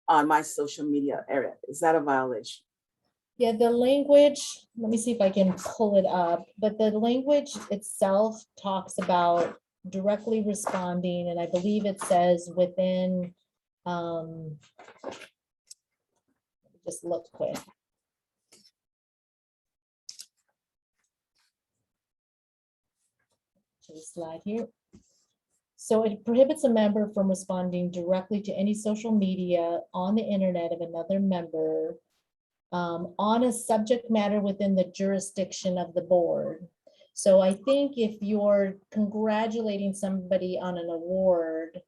on my social media area, is that a violation? Yeah, the language, let me see if I can pull it up, but the language itself talks about directly responding, and I believe it says within, just look quick. To the slide here. So it prohibits a member from responding directly to any social media on the internet of another member on a subject matter within the jurisdiction of the board. So I think if you're congratulating somebody on an award,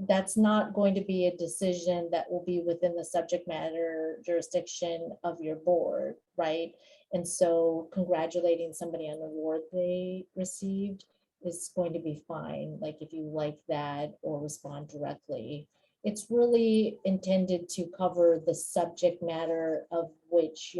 that's not going to be a decision that will be within the subject matter jurisdiction of your board, right? And so congratulating somebody on an award they received is going to be fine, like if you like that or respond directly. It's really intended to cover the subject matter of which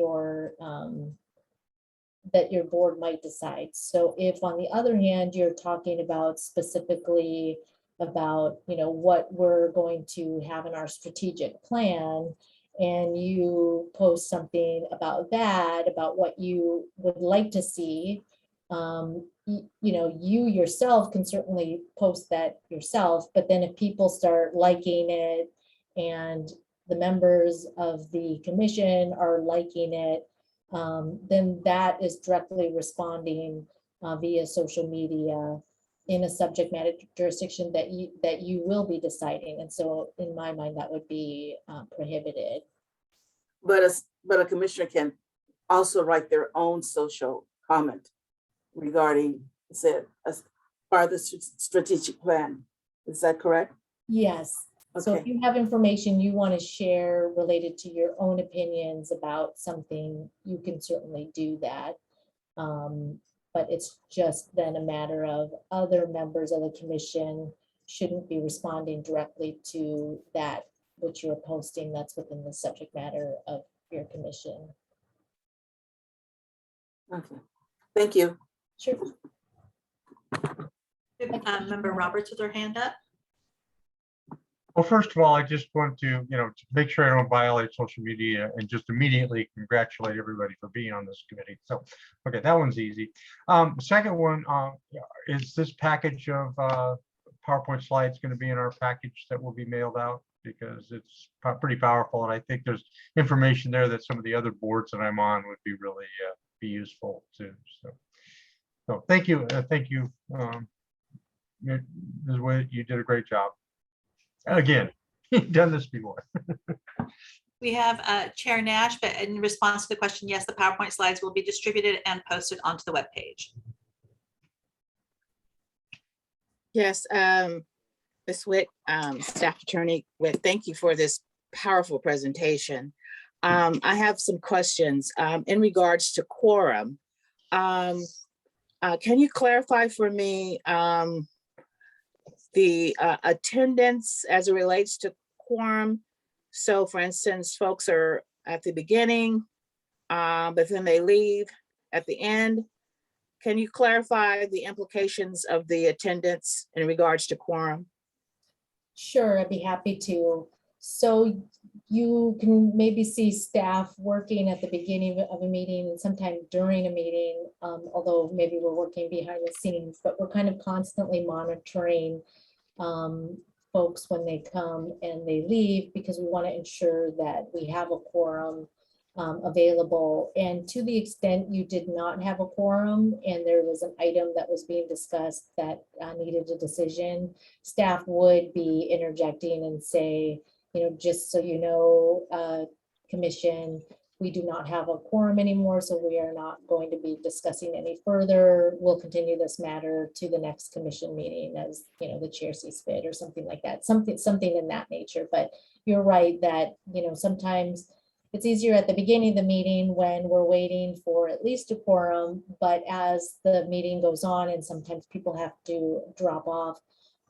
that your board might decide. So if on the other hand, you're talking about specifically about, what we're going to have in our strategic plan, and you post something about that, about what you would like to see, you yourself can certainly post that yourself, but then if people start liking it and the members of the commission are liking it, then that is directly responding via social media in a subject matter jurisdiction that you will be deciding. And so in my mind, that would be prohibited. But a commissioner can also write their own social comment regarding, say, as part of the strategic plan. Is that correct? Yes. So if Okay. you have information you want to share related to your own opinions about something, you can certainly do that. But it's just then a matter of other members of the commission shouldn't be responding directly to that which you're posting that's within the subject matter of your commission. Okay. Thank you. Sure. Member Roberts with her hand up. Well, first of all, I just want to, to make sure I don't violate social media and just immediately congratulate everybody for being on this committee. So, okay, that one's easy. Second one, is this package of PowerPoint slides going to be in our package that will be mailed out? because it's pretty powerful. And I think there's information there that some of the other boards that I'm on would be really be useful too. So thank you. Thank you. Ms. Witt, you did a great job. Again, you've done this before. We have Chair Nash, but in response to the question, yes, the PowerPoint slides will be distributed and posted onto the webpage. Yes, Ms. Witt, Staff Attorney Witt, thank you for this powerful presentation. I have some questions in regards to quorum. Can you clarify for me the attendance as it relates to quorum? So for instance, folks are at the beginning, but then they leave at the end. Can you clarify the implications of the attendance in regards to quorum? Sure, I'd be happy to. So you can maybe see staff working at the beginning of a meeting and sometime during a meeting, although maybe we're working behind the scenes, but we're kind of constantly monitoring folks when they come and they leave, because we want to ensure that we have a quorum available. And to the extent you did not have a quorum and there was an item that was being discussed that needed a decision, staff would be interjecting and say, you know, just so you know, Commission, we do not have a quorum anymore, so we are not going to be discussing any further. We'll continue this matter to the next commission meeting as, you know, the chair sees fit, or something like that, something in that nature. But you're right that, you know, sometimes it's easier at the beginning of the meeting when we're waiting for at least a quorum, but as the meeting goes on and sometimes people have to drop off,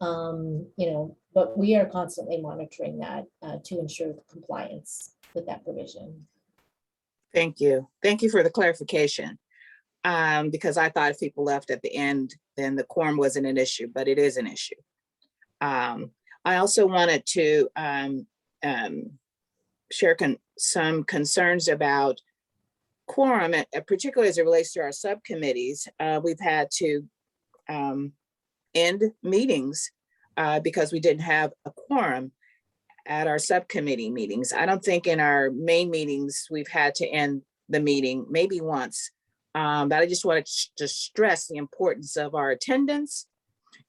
you know, but we are constantly monitoring that to ensure compliance with that provision. Thank you. Thank you for the clarification. Because I thought if people left at the end, then the quorum wasn't an issue, but it is an issue. I also wanted to share some concerns about quorum, particularly as it relates to our subcommittees. We've had to end meetings because we didn't have a quorum at our subcommittee meetings. I don't think in our main meetings we've had to end the meeting, maybe once. But I just wanted to stress the importance of our attendance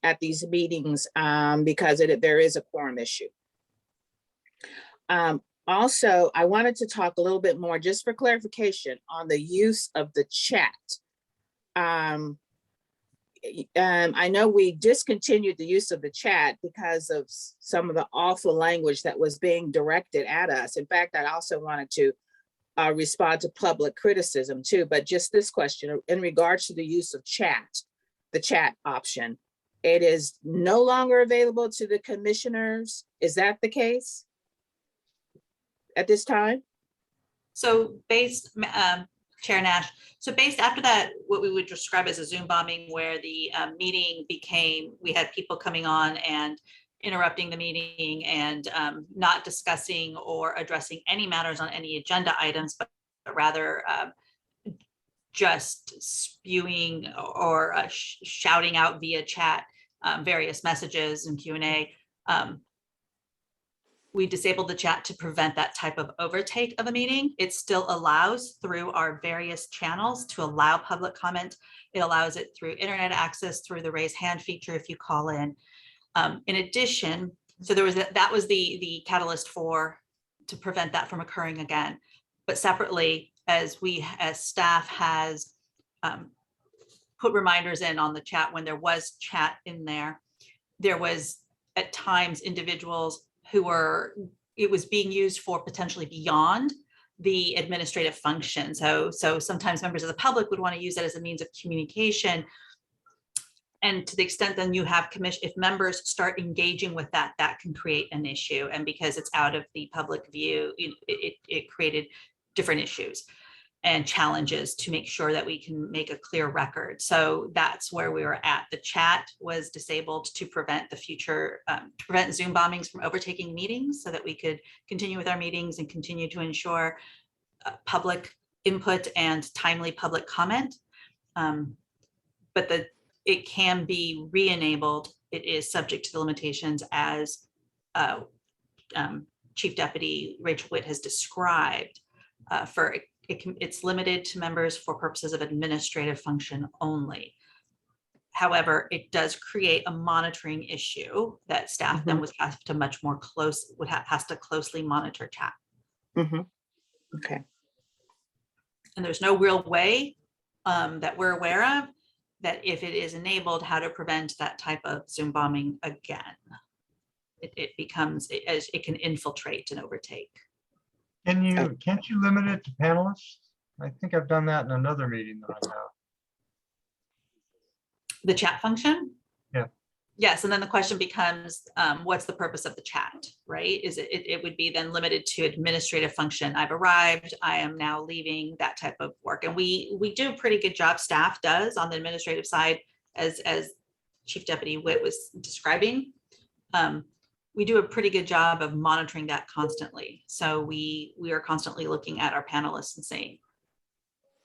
at these meetings because there is a quorum issue. Also, I wanted to talk a little bit more, just for clarification, on the use of the chat. I know we discontinued the use of the chat because of some of the awful language that was being directed at us. In fact, I also wanted to respond to public criticism too, but just this question in regards to the use of chat, the chat option, it is no longer available to the commissioners. Is that the case at this time? So based, Chair Nash, so based after that, what we would describe as a Zoom bombing, where the meeting became, we had people coming on and interrupting the meeting and not discussing or addressing any matters on any agenda items, but rather just spewing or shouting out via chat various messages and Q&A. We disabled the chat to prevent that type of overtake of a meeting. It still allows through our various channels to allow public comment. It allows it through internet access, through the raise hand feature if you call in. In addition, so there was that was the catalyst to prevent that from occurring again. But separately, as staff has put reminders in on the chat when there was chat in there, there was at times individuals who were, it was being used for potentially beyond the administrative function. So sometimes members of the public would want to use it as a means of communication. And to the extent then you have if members start engaging with that, that can create an issue. And because it's out of the public view, it created different issues and challenges to make sure that we can make a clear record. So that's where we were at. The chat was disabled to prevent the future, to prevent Zoom bombings from overtaking meetings so that we could continue with our meetings and continue to ensure public input and timely public comment. But it can be re-enabled. It is subject to the limitations as Chief Deputy Rachel Witt has described, it's limited to members for purposes of administrative function only. However, it does create a monitoring issue that staff then would have to has to closely monitor chat. Okay. And there's no real way that we're aware of that if it is enabled, how to prevent that type of Zoom bombing again. It can infiltrate and overtake. Can't you limit it to panelists? I think I've done that in another meeting that I have. The chat function? Yeah. Yes, and then the question becomes, what's the purpose of the chat, right? It would be then limited to administrative function. I've arrived, I am now leaving, that type of work. And we do a pretty good job, staff does on the administrative side, as Chief Deputy Witt was describing. We do a pretty good job of monitoring that constantly. So we are constantly looking at our panelists and saying,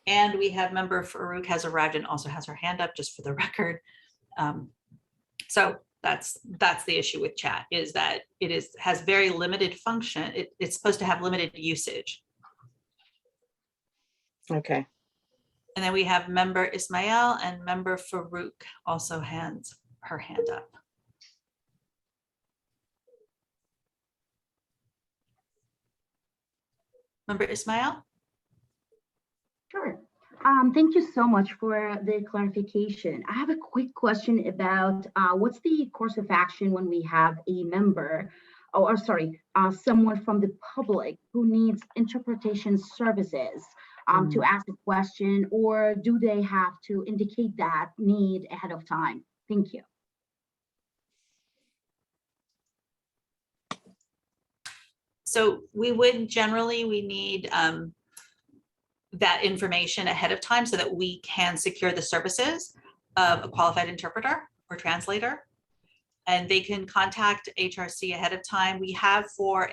and we have member Farouk has arrived and also has her hand up, just for the record. So that's the issue with chat, is that it has very limited function. It's supposed to have limited usage. Okay. And then we have member Ismail and member Farouk also has her hand up. Member Ismail? Sure. Thank you so much for the clarification. I have a quick question about what's the course of action when we have a member, someone from the public who needs interpretation services to ask a question, or do they have to indicate that need ahead of time? Thank you. So we need that information ahead of time so that we can secure the services of a qualified interpreter or translator, and they can contact HRC ahead of time. We have for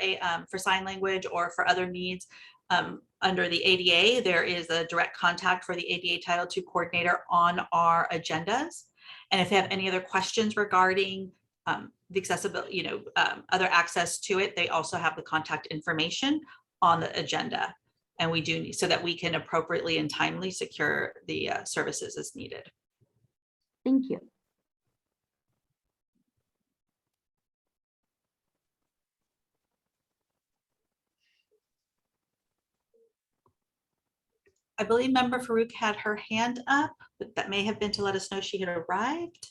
sign language or for other needs under the ADA, there is a direct contact for the ADA Title II coordinator on our agendas. And if they have any other questions regarding the accessibility, other access to it, they also have the contact information on the agenda. And we do need so that we can appropriately and timely secure the services as needed. Thank you. I believe member Farouk had her hand up, but that may have been to let us know she had arrived.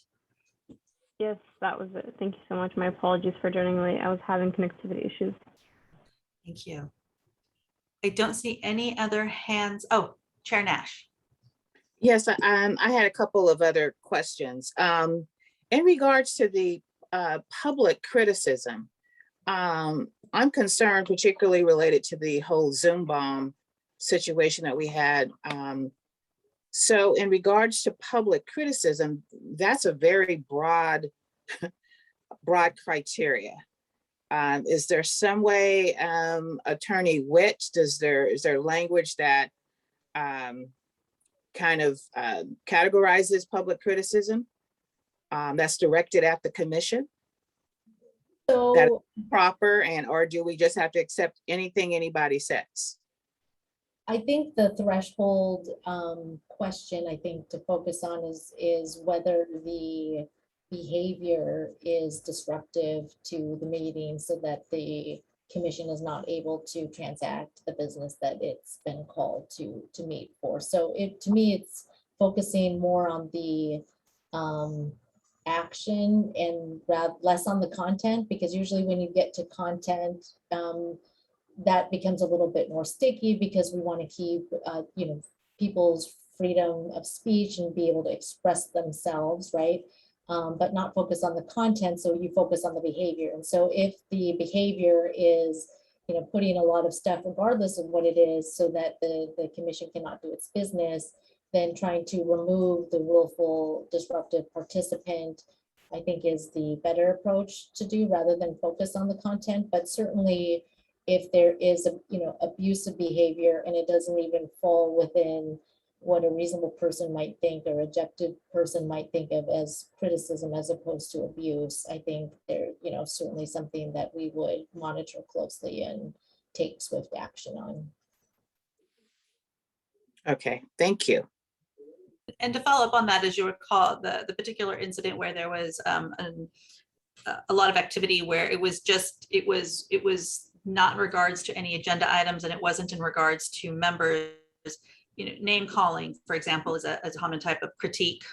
Yes, that was it. Thank you so much. My apologies for joining late. I was having connectivity issues. Thank you. I don't see any other hands. Oh, Chair Nash. Yes, I had a couple of other questions. In regards to the public criticism, I'm concerned, particularly related to the whole Zoom bomb situation that we had. So in regards to public criticism, that's a very broad criteria. Is there some way, Attorney Witt, is there language that kind of categorizes public criticism that's directed at the commission? So That is proper, or do we just have to accept anything anybody says? I think the threshold question I think to focus on is whether the behavior is disruptive to the meeting so that the commission is not able to transact the business that it's been called to meet for. So to me, it's focusing more on the action and less on the content, because usually when you get to content, that becomes a little bit more sticky because we want to keep people's freedom of speech and be able to express themselves, right? But not focus on the content, so you focus on the behavior. And so if the behavior is putting a lot of stuff regardless of what it is so that the commission cannot do its business, then trying to remove the willful disruptive participant, I think, is the better approach to do rather than focus on the content. But certainly if there is abusive behavior and it doesn't even fall within what a reasonable person might think or objective person might think of as criticism as opposed to abuse. I think they're, certainly something that we would monitor closely and take swift action on. Okay, thank you. And to follow up on that, as you recall, the particular incident where there was a lot of activity where it was not in regards to any agenda items, and it wasn't in regards to members, name calling, for example, is a common type of critique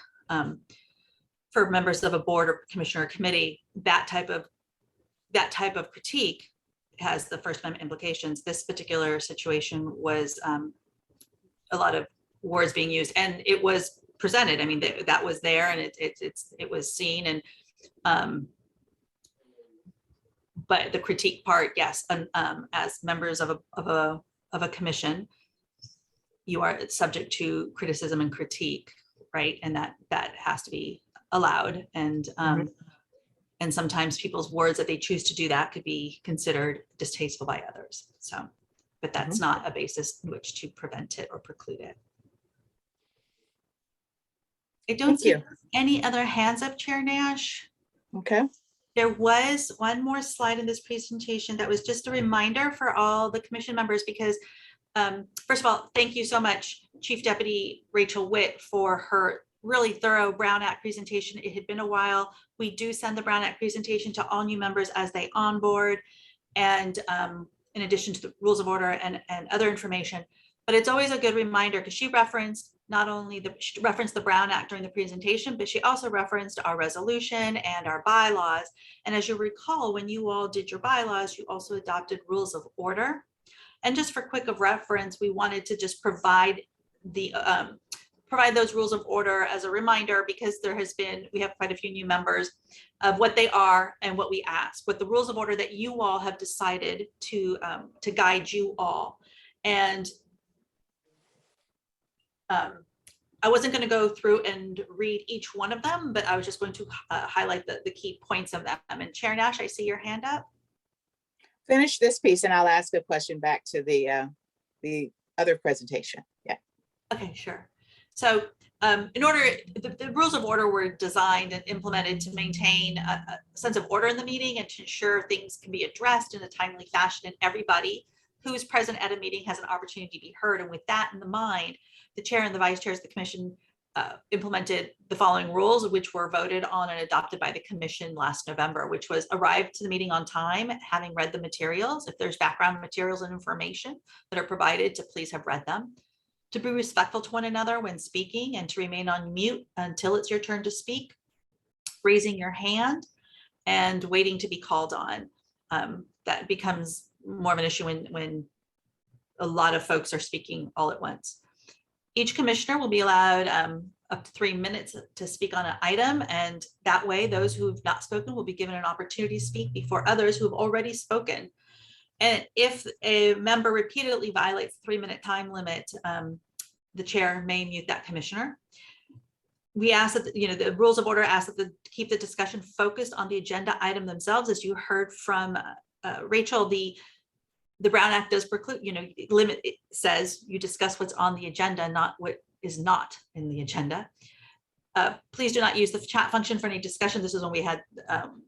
for members of a board or commission or committee. That type of critique has the First Amendment implications. This particular situation was a lot of words being used, and it was presented. I mean, that was there, and it was seen, and but the critique part, yes, as members of a commission, you are subject to criticism and critique, right? And that has to be allowed. And and sometimes people's words that they choose to do that could be considered distasteful by others. So, but that's not a basis in which to prevent it or preclude it. I don't see any other hands up, Chair Nash. Okay. There was one more slide in this presentation that was just a reminder for all the commission members, because first of all, thank you so much, Chief Deputy Rachel Witt, for her really thorough Brown Act presentation. It had been a while. We do send the Brown Act presentation to all new members as they onboard, and in addition to the rules of order and other information. But it's always a good reminder, because she referenced she referenced the Brown Act during the presentation, but she also referenced our resolution and our bylaws. And as you recall, when you all did your bylaws, you also adopted rules of order. And just for quick of reference, we wanted to just provide those rules of order as a reminder, because we have quite a few new members, of what they are and what we ask, what the rules of order that you all have decided to guide you all. And I wasn't going to go through and read each one of them, but I was just going to highlight the key points of them. And Chair Nash, I see your hand up. Finish this piece and I'll ask a question back to the other presentation. Yeah. Okay, sure. So the rules of order were designed and implemented to maintain a sense of order in the meeting and to ensure things can be addressed in a timely fashion, and everybody who's present at a meeting has an opportunity to be heard. And with that in mind, the chair and the vice chairs of the commission implemented the following rules, which were voted on and adopted by the commission last November, which was arrive to the meeting on time, having read the materials. If there's background materials and information that are provided, to please have read them. To be respectful to one another when speaking, and to remain on mute until it's your turn to speak. Raising your hand and waiting to be called on. That becomes more of an issue when a lot of folks are speaking all at once. Each commissioner will be allowed up to 3 minutes to speak on an item, and that way those who have not spoken will be given an opportunity to speak before others who have already spoken. And if a member repeatedly violates the 3-minute time limit, the chair may mute that commissioner. We ask that, the rules of order ask that keep the discussion focused on the agenda item themselves. As you heard from Rachel, the Brown Act does preclude, it says you discuss what's on the agenda, not what is not in the agenda. Please do not use the chat function for any discussion. This is when we had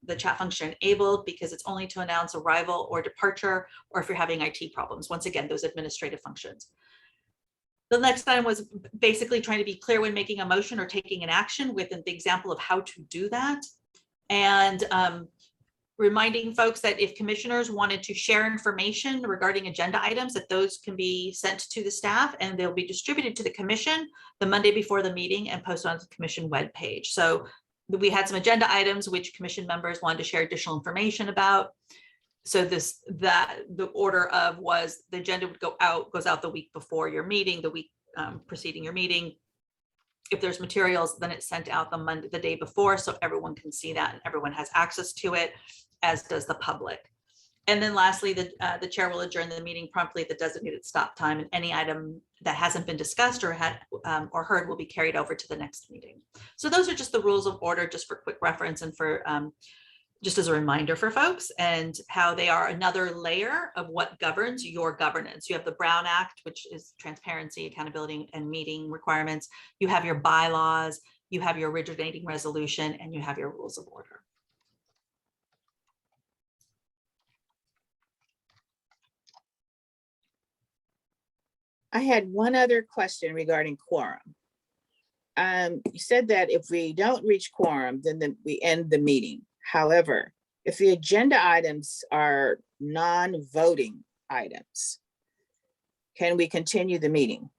the chat function enabled, because it's only to announce arrival or departure, or if you're having IT problems. Once again, those administrative functions. The next item was basically trying to be clear when making a motion or taking an action, with the example of how to do that. And reminding folks that if commissioners wanted to share information regarding agenda items, that those can be sent to the staff, and they'll be distributed to the commission the Monday before the meeting and posted on the commission webpage. So we had some agenda items which commission members wanted to share additional information about. So the order of was the agenda would goes out the week before your meeting, the week preceding your meeting. If there's materials, then it's sent out the day before, so everyone can see that and everyone has access to it, as does the public. And then lastly, the chair will adjourn the meeting promptly at the designated stop time, and any item that hasn't been discussed or heard will be carried over to the next meeting. So those are just the rules of order, just for quick reference and for just as a reminder for folks, and how they are another layer of what governs your governance. You have the Brown Act, which is transparency, accountability, and meeting requirements. You have your bylaws, you have your originating resolution, and you have your rules of order. I had one other question regarding quorum. You said that if we don't reach quorum, then we end the meeting. However, if the agenda items are non-voting items, can we continue the meeting?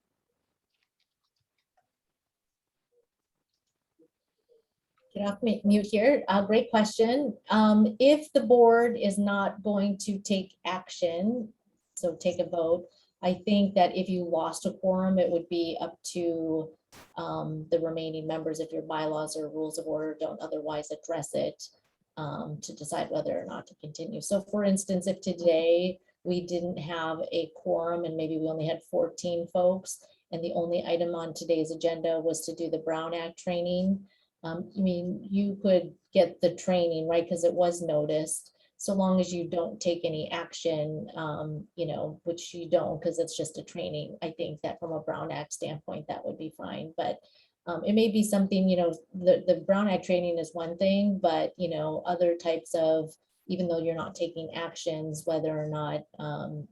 Get off mute here. Great question. If the board is not going to take action, so take a vote, I think that if you lost a quorum, it would be up to the remaining members, if your bylaws or rules of order don't otherwise address it, to decide whether or not to continue. So for instance, if today we didn't have a quorum and maybe we only had 14 folks, and the only item on today's agenda was to do the Brown Act training, I mean, you could get the training, right? Because it was noticed, so long as you don't take any action, you know, which you don't, because it's just a training. I think that from a Brown Act standpoint, that would be fine. But it may be something, you know, the Brown Act training is one thing, but, you know, other types of, even though you're not taking actions, whether or not,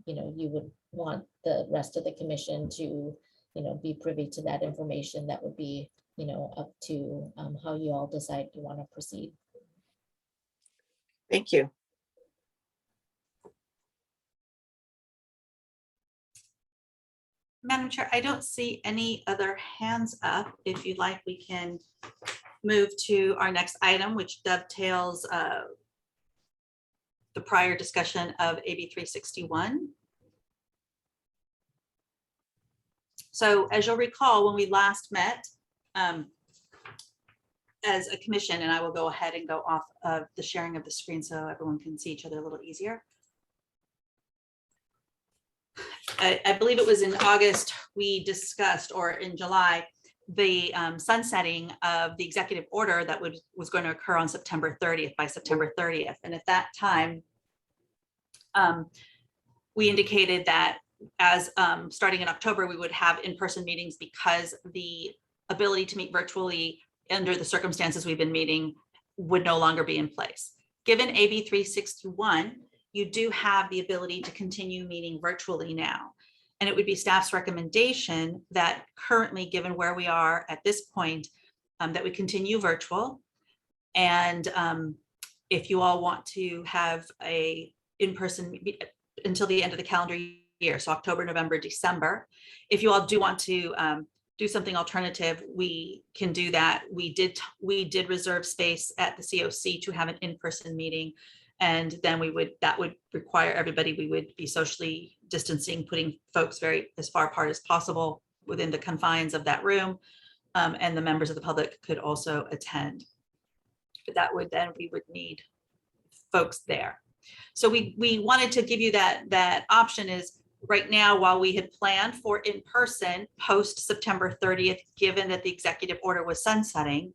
you know, you would want the rest of the commission to, you know, be privy to that information, that would be, you know, up to how you all decide you want to proceed. Thank you. Madam Chair, I don't see any other hands up. If you'd like, we can move to our next item, which dovetails the prior discussion of AB 361. So as you'll recall, when we last met as a commission, and I will go ahead and go off of the sharing of the screen so everyone can see each other a little easier. I believe it was in August, we discussed, or in July, the sunsetting of the executive order that was going to occur on September 30th, by September 30th. And at that time, we indicated that as starting in October, we would have in-person meetings because the ability to meet virtually under the circumstances we've been meeting would no longer be in place. Given AB 361, you do have the ability to continue meeting virtually now. And it would be staff's recommendation that currently, given where we are at this point, that we continue virtual. And if you all want to have a in-person until the end of the calendar year, so October, November, December, if you all do want to do something alternative, we can do that. We did reserve space at the COC to have an in-person meeting. And then that would require everybody, we would be socially distancing, putting folks as far apart as possible within the confines of that room. And the members of the public could also attend. But that would then, we would need folks there. So we wanted to give you that option is right now, while we had planned for in-person post September 30th, given that the executive order was sunsetting,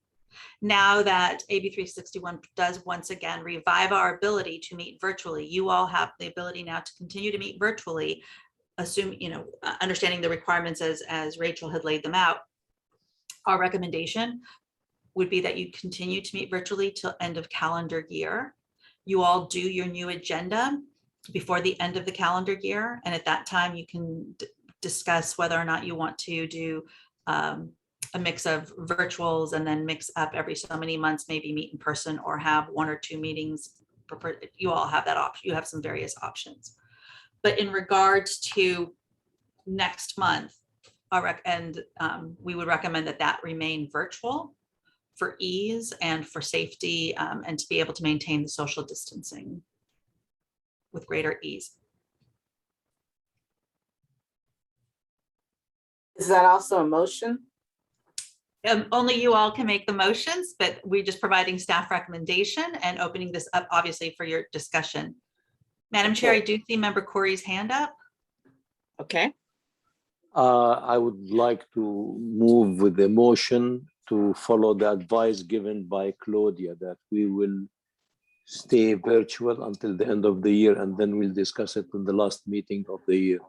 now that AB 361 does once again revive our ability to meet virtually, you all have the ability now to continue to meet virtually, understanding the requirements as Rachel had laid them out. Our recommendation would be that you continue to meet virtually till end of calendar year. You all do your new agenda before the end of the calendar year. And at that time, you can discuss whether or not you want to do a mix of virtuals and then mix up every so many months, maybe meet in person or have one or two meetings. You all have that option. You have some various options. But in regards to next month, we would recommend that remain virtual for ease and for safety, and to be able to maintain the social distancing with greater ease. Is that also a motion? Only you all can make the motions, but we're just providing staff recommendation and opening this up, obviously, for your discussion. Madam Chair, I do see Member Corey's hand up. Okay. I would like to move with the motion to follow the advice given by Claudia that we will stay virtual until the end of the year, and then we'll discuss it in the last meeting of the year.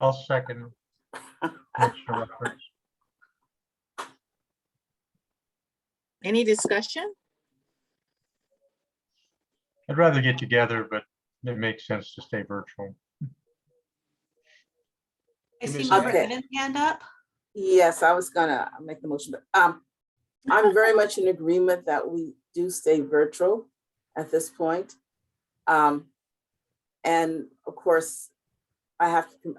I'll second. Commissioner Roberts. Any discussion? I'd rather get together, but it makes sense to stay virtual. I see Commissioner- Member Okay. Evans' hand up. Yes, I was gonna make the motion, but I'm very much in agreement that we do stay virtual at this point. And of course, I have to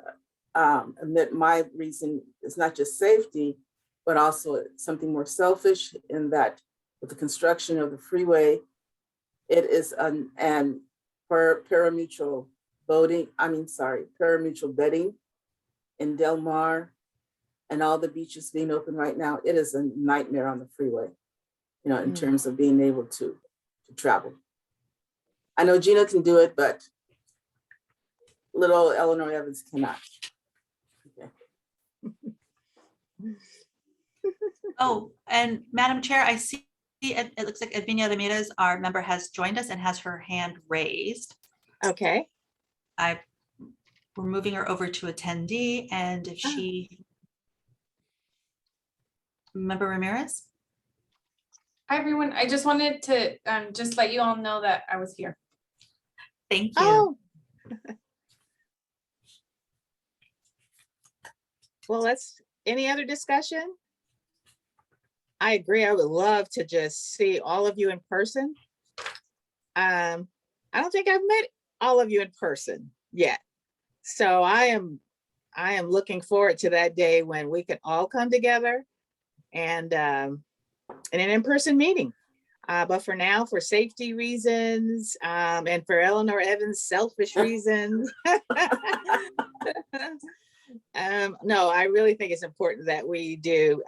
admit my reason is not just safety, but also something more selfish in that with the construction of the freeway, it is parimutuel bedding in Del Mar and all the beaches being open right now. It is a nightmare on the freeway, you know, in terms of being able to travel. I know Gina can do it, but little Eleanor Evans cannot. Okay. Oh, and Madam Chair, I see it looks like Edvinia Ramirez, our member, has joined us and has her hand raised. Okay. We're moving her over to attendee, and if she, Member Ramirez? Hi, everyone. I just wanted to just let you all know that I was here. Thank you. Oh. Well, any other discussion? I agree. I would love to just see all of you in person. I don't think I've met all of you in person yet. So I am looking forward to that day when we can all come together and an in-person meeting. But for now, for safety reasons, and for Eleanor Evans' selfish reasons, no, I really think it's important that we do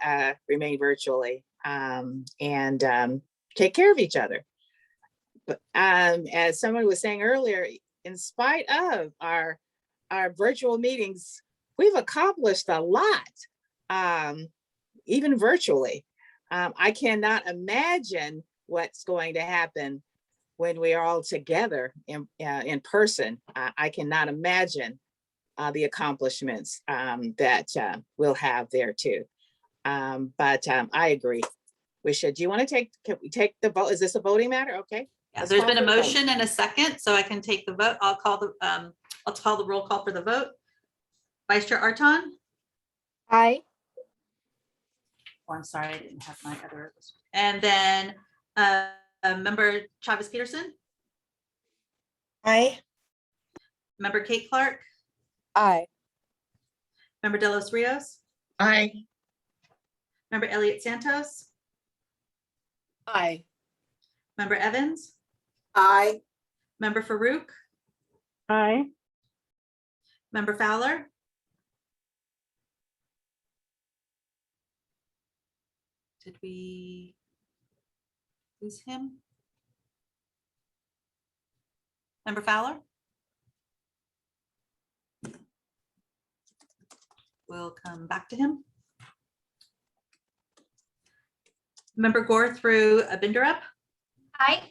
remain virtually and take care of each other. But as someone was saying earlier, in spite of our virtual meetings, we've accomplished a lot, even virtually. I cannot imagine what's going to happen when we are all together in person. I cannot imagine the accomplishments that we'll have there too. But I agree. We should. Do you want to can we take the vote? Is this a voting matter? Okay. Yeah, there's been a motion and a second, so I can take the vote. I'll call the roll call for the vote. Vice Chair Arton? Aye. Oh, I'm sorry, I didn't have my other. And then Member Chavez Peterson, Aye. Member Kate Clark, Aye. Member De Los Rios, Aye. Member Elliot Santos, Aye. Member Evans, Aye. Member Farouk, Aye. Member Fowler, did we lose him? Member Fowler? We'll come back to him. Member Gore through Binderup? Aye.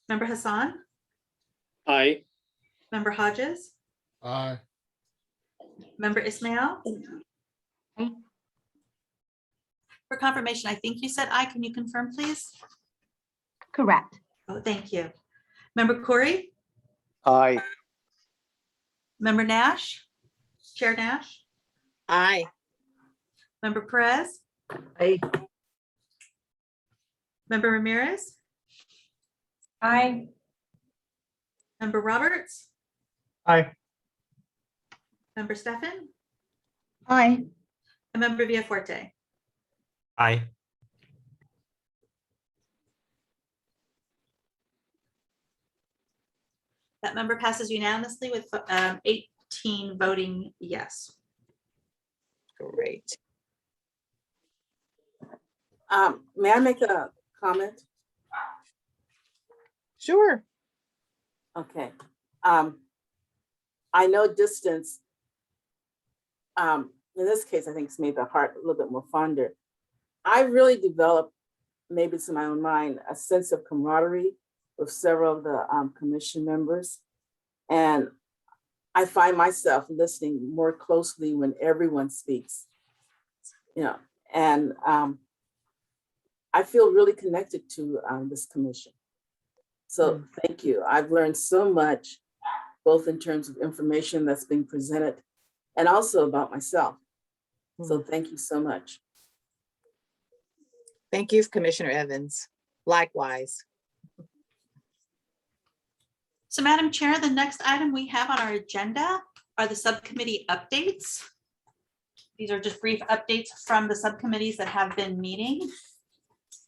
Member Hassan? Aye. Member Hodges? Aye. Member Ismail? Aye. For confirmation, I think you said aye. Can you confirm, please? Correct. Oh, thank you. Member Corey? Aye. Member Nash? Chair Nash? Aye. Member Perez? Aye. Member Ramirez? Aye. Member Roberts? Aye. Member Stefan? Aye. And Member Villaforte? Aye. That member passes unanimously with 18 voting yes. Great. May I make a comment? Sure. Okay. I know distance, in this case, I think it's made the heart a little bit more fonder. I really developed, maybe it's in my own mind, a sense of camaraderie with several of the commission members. And I find myself listening more closely when everyone speaks, you know, and I feel really connected to this commission. So thank you. I've learned so much, both in terms of information that's being presented and also about myself. So thank you so much. Thank you, Commissioner Evans. Likewise. So Madam Chair, the next item we have on our agenda are the subcommittee updates. These are just brief updates from the subcommittees that have been meeting.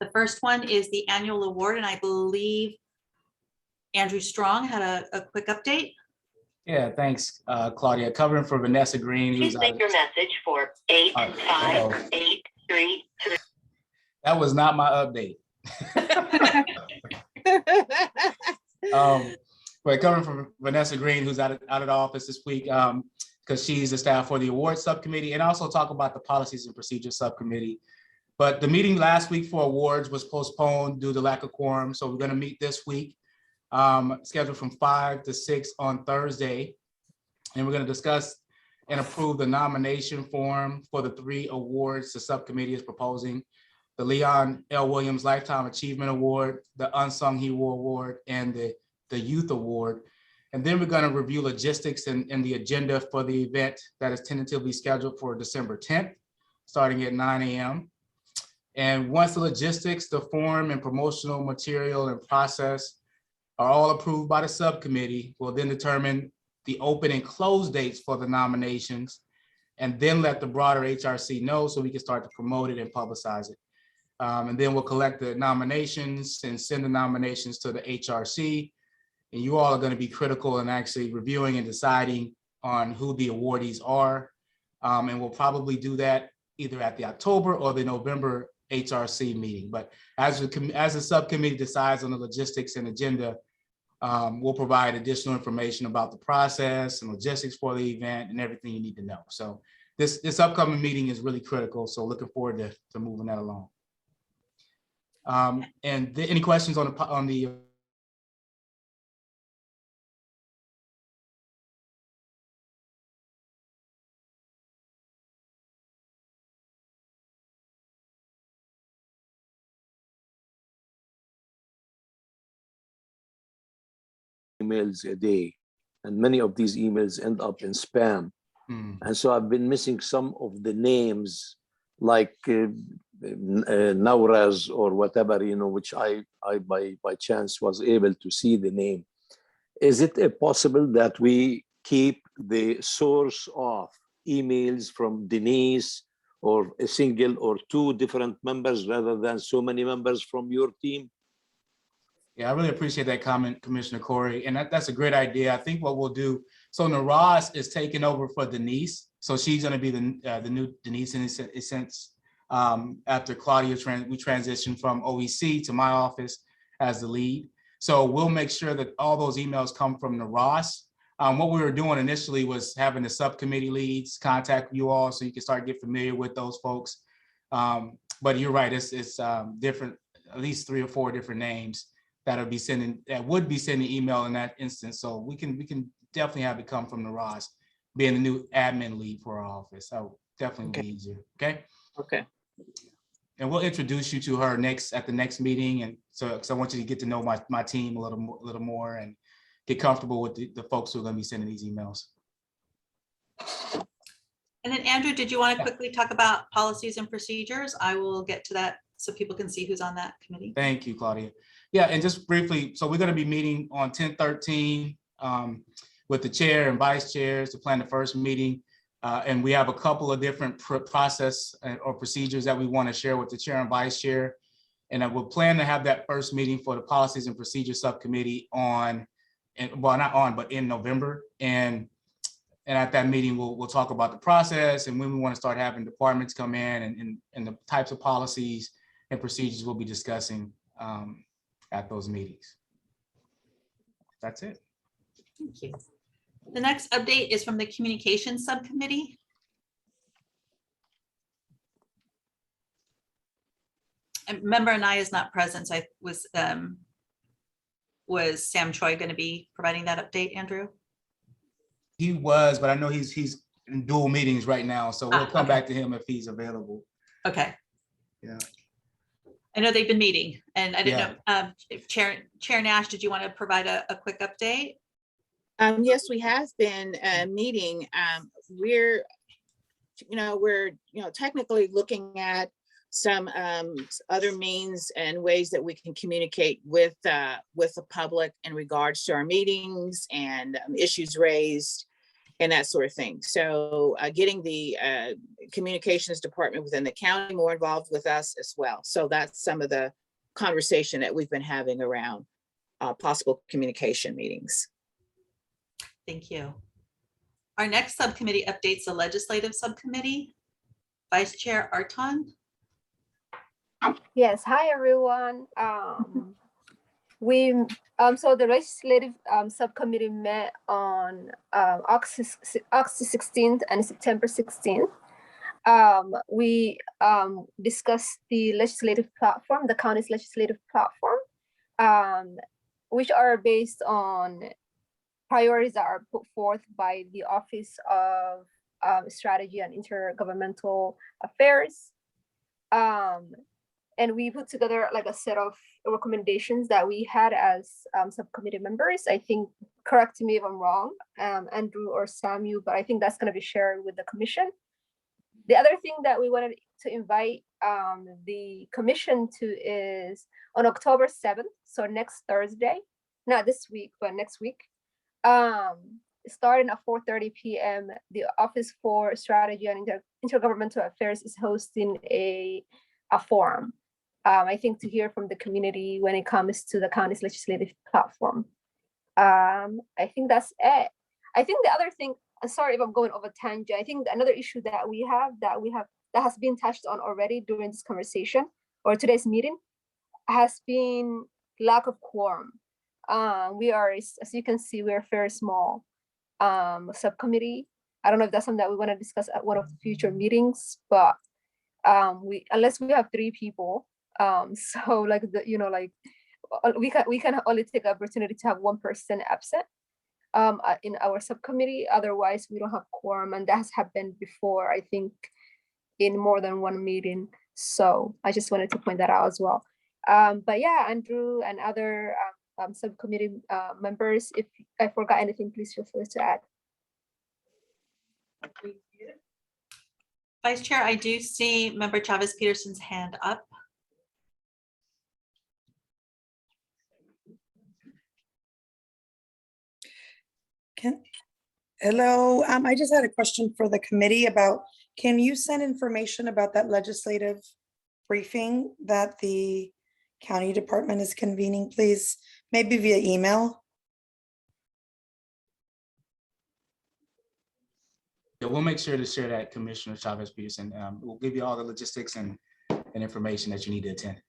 The first one is the annual award, and I believe Andrew Strong had a quick update. Yeah, thanks, Claudia. Covering for Vanessa Green. Please leave your message for 85833. That was not my update. But covering for Vanessa Green, who's out of the office this week, because she's the staff for the awards subcommittee, and also talk about the policies and procedures subcommittee. But the meeting last week for awards was postponed due to lack of quorum. So we're going to meet this week, scheduled from 5 to 6 on Thursday. And we're going to discuss and approve the nomination form for the 3 awards the subcommittee is proposing: the Leon L. Williams Lifetime Achievement Award, the Unsung Hero Award, and the Youth Award. And then we're going to review logistics and the agenda for the event that is tentatively scheduled for December 10th, starting at 9 a.m. And once the logistics, the form and promotional material and process are all approved by the subcommittee, we'll then determine the open and close dates for the nominations, and then let the broader HRC know so we can start to promote it and publicize it. And then we'll collect the nominations and send the nominations to the HRC. And you all are going to be critical in actually reviewing and deciding on who the awardees are. And we'll probably do that either at the October or the November HRC meeting. But as the subcommittee decides on the logistics and agenda, we'll provide additional information about the process and logistics for the event and everything you need to know. So this upcoming meeting is really critical. So looking forward to moving that along. And any questions on the emails a day, and many of these emails end up in spam. And so I've been missing some of the names, like Nauraz or whatever, which I by chance was able to see the name. Is it possible that we keep the source of emails from Denise or a single or 2 different members rather than so many members from your team? Yeah, I really appreciate that comment, Commissioner Corey. And that's a great idea. I think what we'll do, so Naraz is taking over for Denise. So she's going to be the new Denise in a sense. After Claudia, we transitioned from OEC to my office as the lead. So we'll make sure that all those emails come from Naraz. What we were doing initially was having the subcommittee leads contact you all so you can start get familiar with those folks. But you're right, it's different, at least 3 or 4 different names that would be sending email in that instance. So we can definitely have it come from Naraz, being the new admin lead for our office. That would definitely be easier. Okay. Okay. And we'll introduce you to her at the next meeting. And so I want you to get to know my team a little more and get comfortable with the folks who are going to be sending these emails. And then Andrew, did you want to quickly talk about policies and procedures? I will get to that so people can see who's on that committee. Thank you, Claudia. Yeah, and just briefly, so we're going to be meeting on 10/13 with the chair and vice chairs to plan the first meeting. And we have a couple of different process or procedures that we want to share with the chair and vice chair. And I will plan to have that first meeting for the policies and procedures subcommittee in November. And at that meeting, we'll talk about the process and when we want to start having departments come in and the types of policies and procedures we'll be discussing at those meetings. That's it. Thank you. The next update is from the communications subcommittee. And member Anaya is not present, so was Sam Choi going to be providing that update, Andrew? He was, but I know he's in dual meetings right now, so we'll come okay. back to him if he's available. Okay. Yeah. I know they've been meeting, and I didn't know, if Chair Nash, did you want to provide a quick update? Yes, we have been meeting. We're technically looking at some other means and ways that we can communicate with the public in regards to our meetings and issues raised and that sort of thing. So getting the communications department within the county more involved with us as well. So that's some of the conversation that we've been having around possible communication meetings. Thank you. Our next subcommittee updates the legislative subcommittee. Vice Chair Arton. Yes, hi everyone. So the legislative subcommittee met on August 16th and September 16th. We discussed the legislative platform, the county's legislative platform, which are based on priorities that are put forth by the Office of Strategy and Intergovernmental Affairs. And we put together like a set of recommendations that we had as subcommittee members. I think, correct me if I'm wrong, Andrew or Samuel, but I think that's going to be shared with the commission. The other thing that we wanted to invite the commission to is on October 7th, so next Thursday, not this week, but next week, starting at 4:30 p.m., the Office for Strategy and Intergovernmental Affairs is hosting a forum, I think, to hear from the community when it comes to the county's legislative platform. I think that's it. I think the other thing, sorry if I'm going over tangent, I think another issue that we have that has been touched on already during this conversation or today's meeting has been lack of quorum. We are, as you can see, we're very small subcommittee. I don't know if that's something that we want to discuss at one of the future meetings, but unless we have 3 people, so like we can only take the opportunity to have 1 person absent in our subcommittee. Otherwise, we don't have quorum, and that has happened before, I think, in more than 1 meeting. So I just wanted to point that out as well. But yeah, Andrew and other subcommittee members, if I forgot anything, please feel free to add. Vice Chair, I do see Member Chavez Peterson's hand up. Hello, I just had a question for the committee about, can you send information about that legislative briefing that the county department is convening, please? Maybe via email? Yeah, we'll make sure to share that, Commissioner Chavez Peterson. We'll give you all the logistics and information that you need to attend.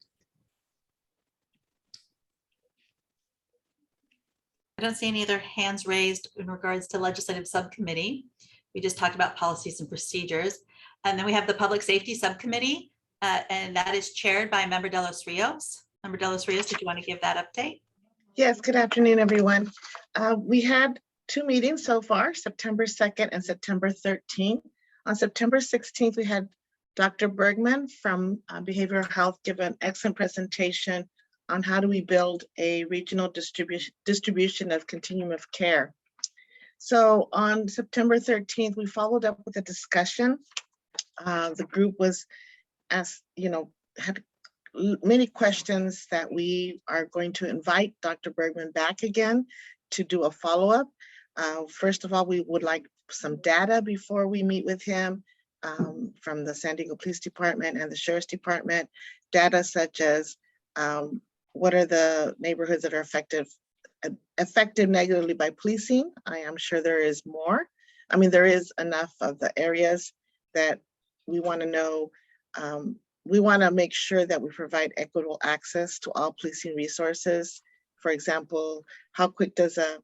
I don't see any other hands raised in regards to legislative subcommittee. We just talked about policies and procedures. And then we have the public safety subcommittee, and that is chaired by Member De Los Rios. Member De Los Rios, did you want to give that update? Yes, good afternoon, everyone. We had 2 meetings so far, September 2nd and September 13th. On September 16th, we had Dr. Bergman from Behavioral Health give an excellent presentation on how do we build a regional distribution of continuum of care. So on September 13th, we followed up with a discussion. The group was asked, had many questions that we are going to invite Dr. Bergman back again to do a follow-up. First of all, we would like some data before we meet with him from the San Diego Police Department and the Sheriff's Department, data such as what are the neighborhoods that are affected negatively by policing. I am sure there is more. I mean, there is enough of the areas that we want to know. We want to make sure that we provide equitable access to all policing resources. For example, how quick does a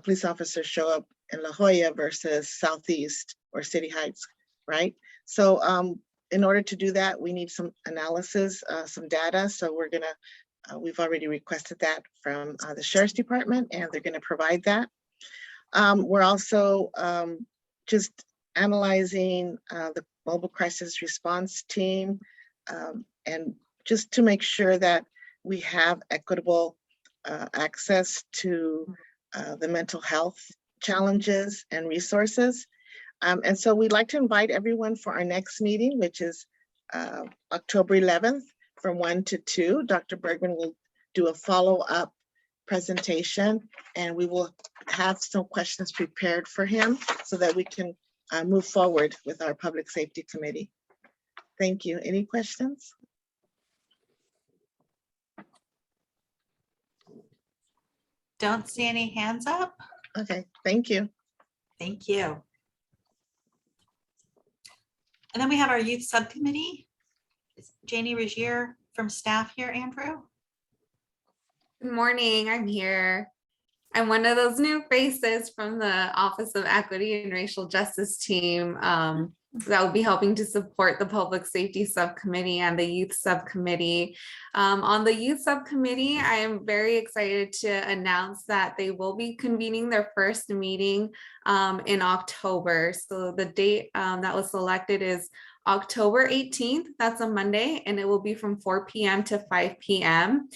police officer show up in La Jolla versus Southeast or City Heights, right? So in order to do that, we need some analysis, some data. So we've already requested that from the Sheriff's Department, and they're gonna provide that. We're also just analyzing the mobile crisis response team, and just to make sure that we have equitable access to the mental health challenges and resources. And so we'd like to invite everyone for our next meeting, which is October 11th from 1 to 2. Dr. Bergman will do a follow-up presentation, and we will have some questions prepared for him so that we can move forward with our Public Safety Committee. Thank you. Any questions? Don't see any hands up. Okay, thank you. Thank you. And then we have our youth subcommittee. Is Janie Regier from staff here, Andrew? Good morning, I'm here. I'm one of those new faces from the Office of Equity and Racial Justice team that will be helping to support the Public Safety Subcommittee and the Youth Subcommittee. On the Youth Subcommittee, I am very excited to announce that they will be convening their first meeting in October. So the date that was selected is October 18th, that's a Monday, and it will be from 4 p.m. to 5 p.m.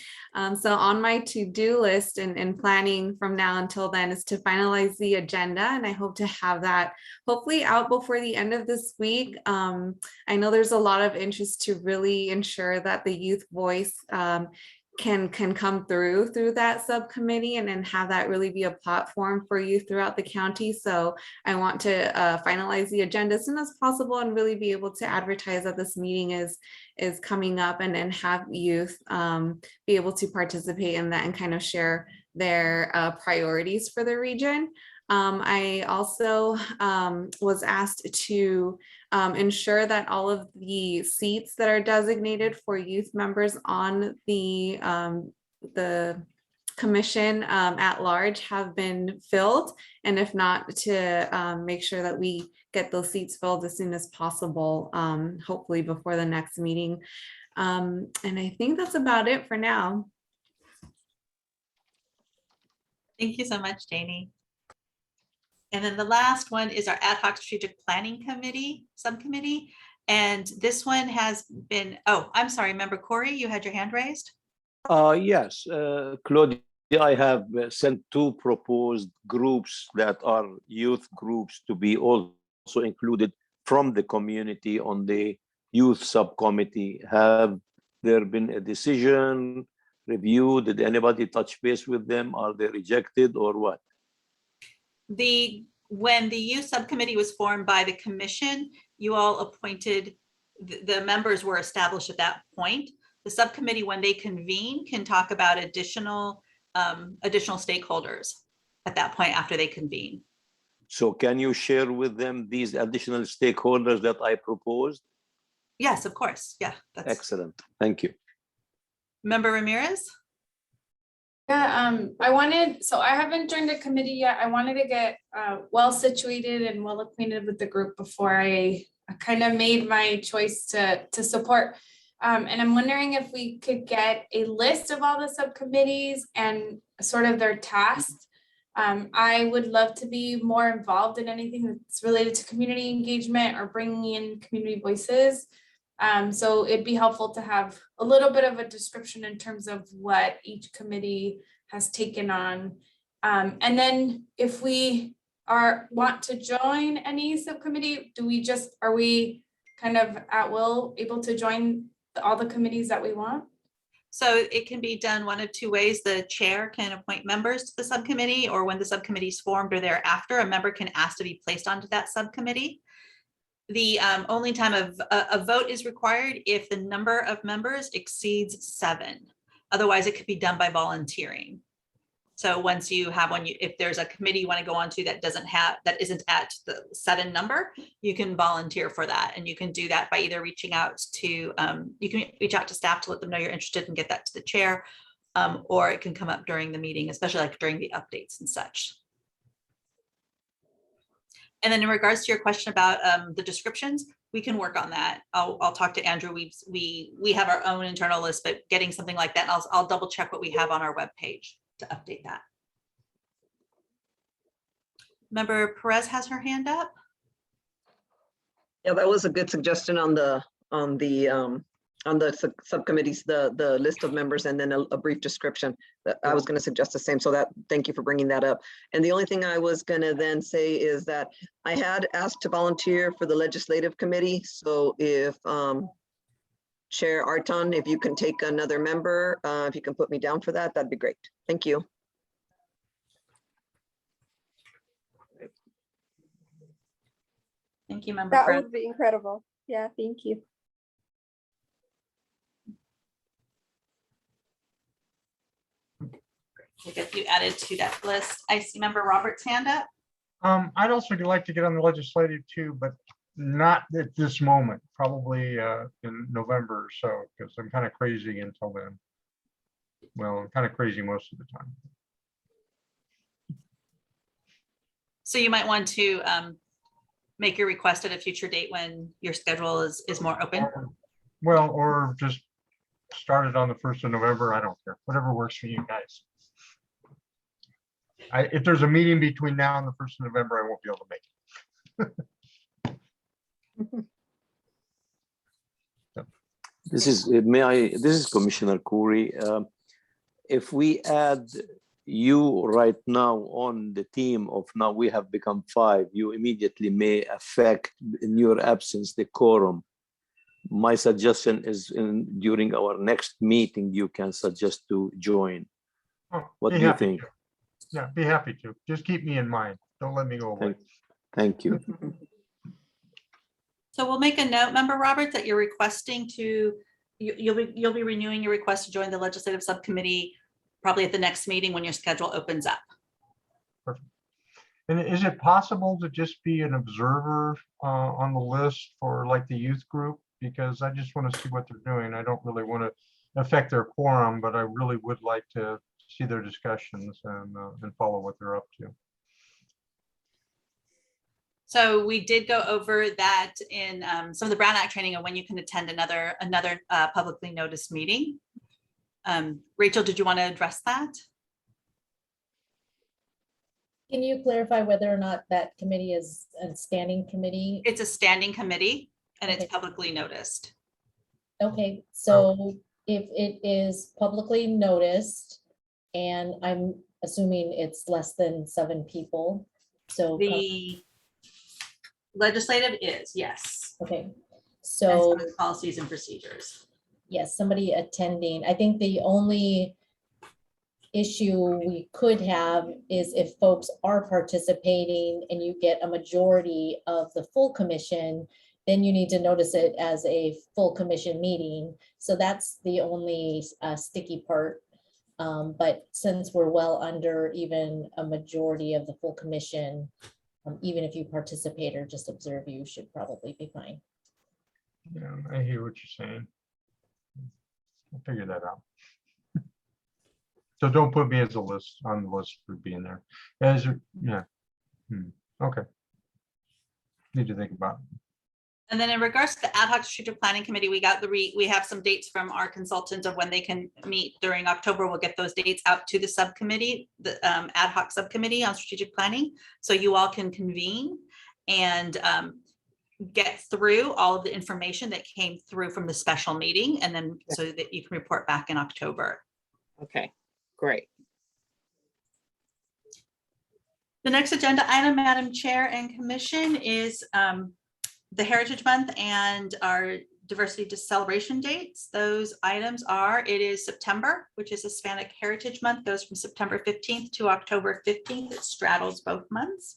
So on my to-do list and planning from now until then is to finalize the agenda, and I hope to have that hopefully out before the end of this week. I know there's a lot of interest to really ensure that the youth voice can come through that subcommittee and then have that really be a platform for youth throughout the county. So I want to finalize the agenda as soon as possible and really be able to advertise that this meeting is coming up, and then have youth be able to participate in that and kind of share their priorities for the region. I also was asked to ensure that all of the seats that are designated for youth members on the commission at large have been filled, and if not, to make sure that we get those seats filled as soon as possible, hopefully before the next meeting. And I think that's about it for now. Thank you so much, Janie. And then the last one is our ad hoc strategic planning committee subcommittee. And this one has been, oh, I'm sorry, Member Corey, you had your hand raised. Yes, Claudia, I have sent 2 proposed groups that are youth groups to be also included from the community on the youth subcommittee. Have there been a decision, review? Did anybody touch base with them? Are they rejected or what? When the youth subcommittee was formed by the commission, you all appointed, the members were established at that point. The subcommittee, when they convene, can talk about additional stakeholders at that point after they convene. So can you share with them these additional stakeholders that I proposed? Yes, of course. Yeah, that's excellent. Thank you. Member Ramirez? Yeah, so I haven't joined a committee yet. I wanted to get well situated and well acquainted with the group before I kind of made my choice to support. And I'm wondering if we could get a list of all the subcommittees and sort of their tasks. I would love to be more involved in anything that's related to community engagement or bringing in community voices. So it'd be helpful to have a little bit of a description in terms of what each committee has taken on. And then if we want to join any subcommittee, are we kind of at will able to join all the committees that we want? So it can be done one of 2 ways. The chair can appoint members to the subcommittee, or when the subcommittee is formed or thereafter, a member can ask to be placed onto that subcommittee. The only time a vote is required if the number of members exceeds 7. Otherwise, it could be done by volunteering. So once you have one, if there's a committee you want to go on to that isn't at the 7 number, you can volunteer for that. And you can do that by either reaching out to, you can reach out to staff to let them know you're interested and get that to the chair, or it can come up during the meeting, especially like during the updates and such. And then in regards to your question about the descriptions, we can work on that. I'll talk to Andrew. We have our own internal list, but getting something like that, I'll double check what we have on our webpage to update that. Member Perez has her hand up. Yeah, that was a good suggestion on the subcommittees, the list of members, and then a brief description. That I was going to suggest the same. So that, thank you for bringing that up. And the only thing I was going to then say is that I had asked to volunteer for the legislative committee. So if Chair Arton, if you can take another member, if you can put me down for that, that'd be great. Thank you. Thank you, Member That Perez. would be incredible. Yeah, thank you. We'll get you added to that list. I see Member Roberts' hand up. I'd also like to get on the legislative too, but not at this moment, probably in November or so, because I'm kind of crazy until then. Well, I'm kind of crazy most of the time. So you might want to make your request at a future date when your schedule is more open. Well, or just start it on the 1st of November. I don't care, whatever works for you guys. If there's a meeting between now and the 1st of November, I won't be able to make it. This is Commissioner Khoury. If we add you right now on the team of now we have become 5, you immediately may affect in your absence the quorum. My suggestion is during our next meeting, you can suggest to join. Oh, what do you think? Yeah, be happy to. Just keep me in mind. Don't let me go away. Thank you. So we'll make a note, Member Roberts, that you're requesting to, you'll be renewing your request to join the legislative subcommittee probably at the next meeting when your schedule opens up. Perfect. And is it possible to just be an observer on the list for like the youth group? Because I just want to see what they're doing. I don't really want to affect their quorum, but I really would like to see their discussions and follow what they're up to. So we did go over that in some of the Brown Act training of when you can attend another publicly noticed meeting. Rachel, did you want to address that? Can you clarify whether or not that committee is a standing committee? It's a standing committee and it's publicly noticed. Okay, so if it is publicly noticed, and I'm assuming it's less than 7 people, so the legislative is, yes. Okay, so policies and procedures. Yes, somebody attending. I think the only issue we could have is if folks are participating and you get a majority of the full commission, then you need to notice it as a full commission meeting. So that's the only sticky part. But since we're well under even a majority of the full commission, even if you participate or just observe, you should probably be fine. Yeah, I hear what you're saying. I'll figure that out. So don't put me as on the list for being there. Yeah. Okay. Need to think about it. And then in regards to the ad hoc strategic planning committee, we have some dates from our consultants of when they can meet during October. We'll get those dates out to the subcommittee, the ad hoc subcommittee on strategic planning. So you all can convene and get through all of the information that came through from the special meeting, and then so that you can report back in October. Okay, great. The next agenda item, Madam Chair and Commission, is the Heritage Month and our diversity celebration dates. Those items are, it is September, which is Hispanic Heritage Month, goes from September 15th to October 15th. It straddles both months.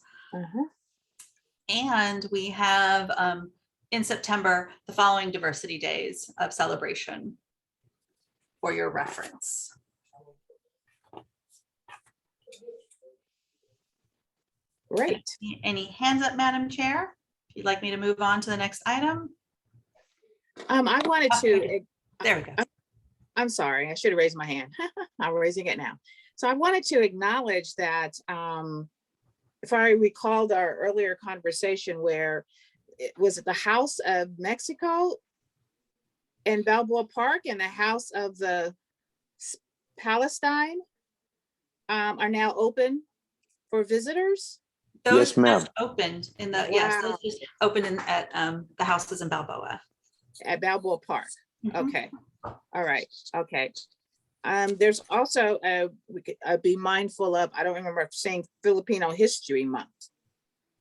And we have in September the following diversity days of celebration for your reference. Great. Any hands up, Madam Chair? If you'd like me to move on to the next item. I wanted to. There we go. I'm sorry, I should have raised my hand. I'm raising it now. So I wanted to acknowledge that if I recalled our earlier conversation where was it the House of Mexico in Balboa Park and the House of the Palestine are now open for visitors? Those Yes, ma'am. just opened in the, yes, those Wow. just opened at the houses in Balboa. At Balboa Park. Mhm. Okay. All right. Okay. There's also we could be mindful of, I don't remember saying Filipino History Month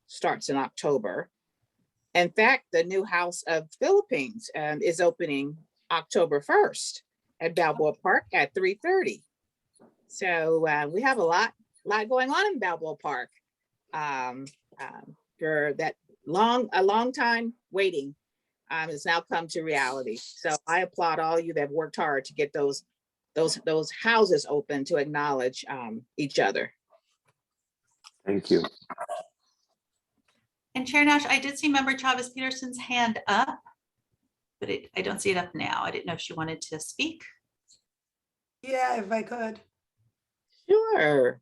starts in October. In fact, the new House of Philippines is opening October 1st at Balboa Park at 3:30. So we have a lot going on in Balboa Park for that a long time waiting. Has now come to reality. So I applaud all you that have worked hard to get those houses open to acknowledge each other. Thank you. And Chair Nash, I did see Member Chavez Peterson's hand up, but I don't see it up now. I didn't know if she wanted to speak. Yeah, if I could. Sure.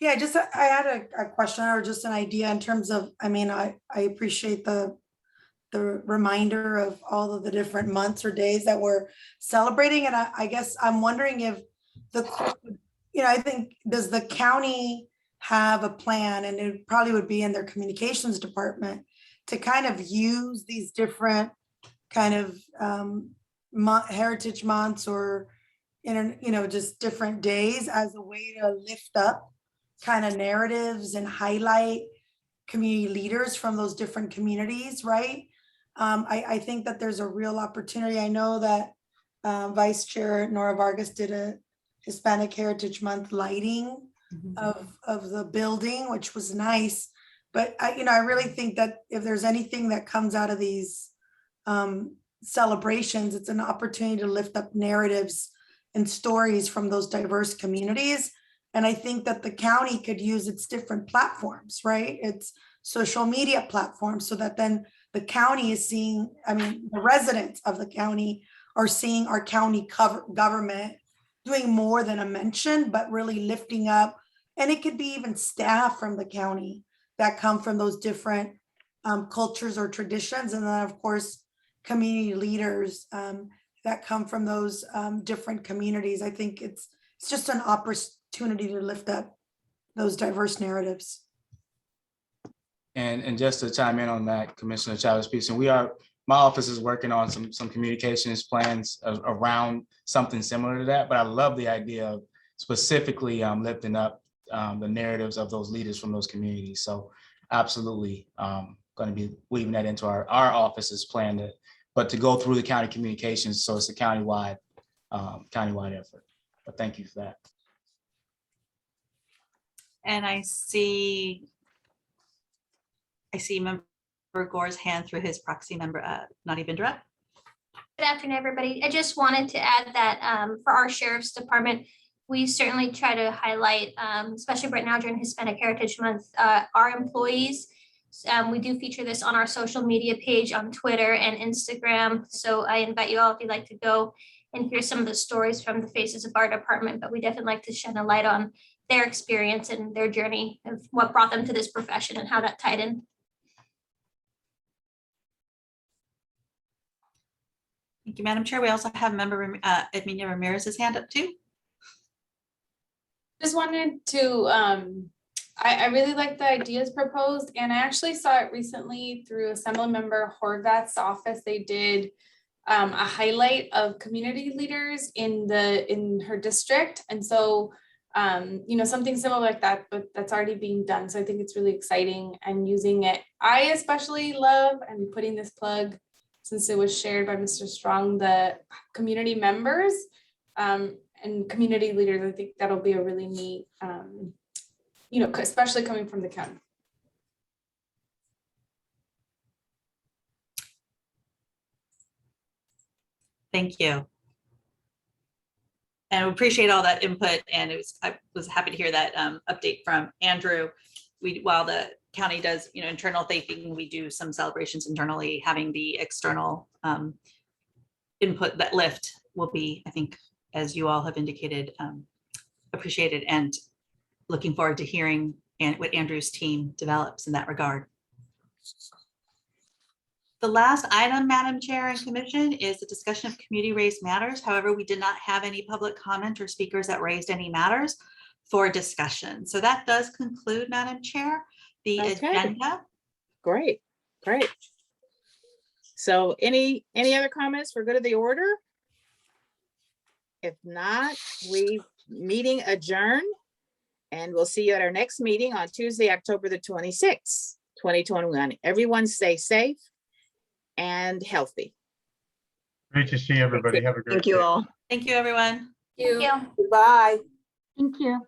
Yeah, just I had a question or just an idea in terms of, I mean, I appreciate the reminder of all of the different months or days that we're celebrating. And I guess I'm wondering if I think, does the county have a plan, and it probably would be in their communications department, to kind of use these different kind of heritage months or, just different days as a way to lift up kind of narratives and highlight community leaders from those different communities, right? I think that there's a real opportunity. I know that Vice Chair Nora Vargas did a Hispanic Heritage Month lighting of the building, which was nice. But I really think that if there's anything that comes out of these celebrations, it's an opportunity to lift up narratives and stories from those diverse communities. And I think that the county could use its different platforms, right? Its social media platforms, so that then the county is seeing, the residents of the county are seeing our county government doing more than a mention, but really lifting up. And it could be even staff from the county that come from those different cultures or traditions. And then of course, community leaders that come from those different communities. I think it's just an opportunity to lift up those diverse narratives. And just to chime in on that, Commissioner Chavez Peterson, my office is working on some communications plans around something similar to that. But I love the idea of specifically lifting up the narratives of those leaders from those communities. So absolutely going to be weaving that into our office's plan but to go through the county communications. So it's a countywide effort. But thank you for that. And I see Member Gore's hand through his proxy member, Nadi Bindra. Good afternoon, everybody. I just wanted to add that for our Sheriff's Department, we certainly try to highlight, especially right now during Hispanic Heritage Month, our employees. We do feature this on our social media page on Twitter and Instagram. So I invite you all, if you'd like to go and hear some of the stories from the faces of our department, but we definitely like to shine a light on their experience and their journey of what brought them to this profession and how that tied in. Thank you, Madam Chair. We also have Member Edmina Ramirez's hand up too. Just wanted to, I really like the ideas proposed, and I actually saw it recently through Assemblymember Horvath's office. They did a highlight of community leaders in her district. And so, something similar like that, but that's already being done. So I think it's really exciting and using it. I especially love, and putting this plug, since it was shared by Mr. Strong, the community members and community leaders. I think that'll be a really neat, especially coming from the county. Thank you. And we appreciate all that input. And I was happy to hear that update from Andrew. While the county does, internal thinking, we do some celebrations internally. Having the external input, that lift, will be, I think, as you all have indicated, appreciated, and looking forward to hearing and what Andrew's team develops in that regard. The last item, Madam Chair and Commission, is the discussion of community raised matters. However, we did not have any public comment or speakers that raised any matters for discussion. So that does conclude, Madam Chair, the agenda. Great, great. So any other comments for good of the order? If not, meeting adjourned, and we'll see you at our next meeting on Tuesday, October the 26th, 2021. Everyone stay safe and healthy. Great to see everybody. Have a great day. Thank you all. Thank you, everyone. Thank you. Goodbye. Thank you.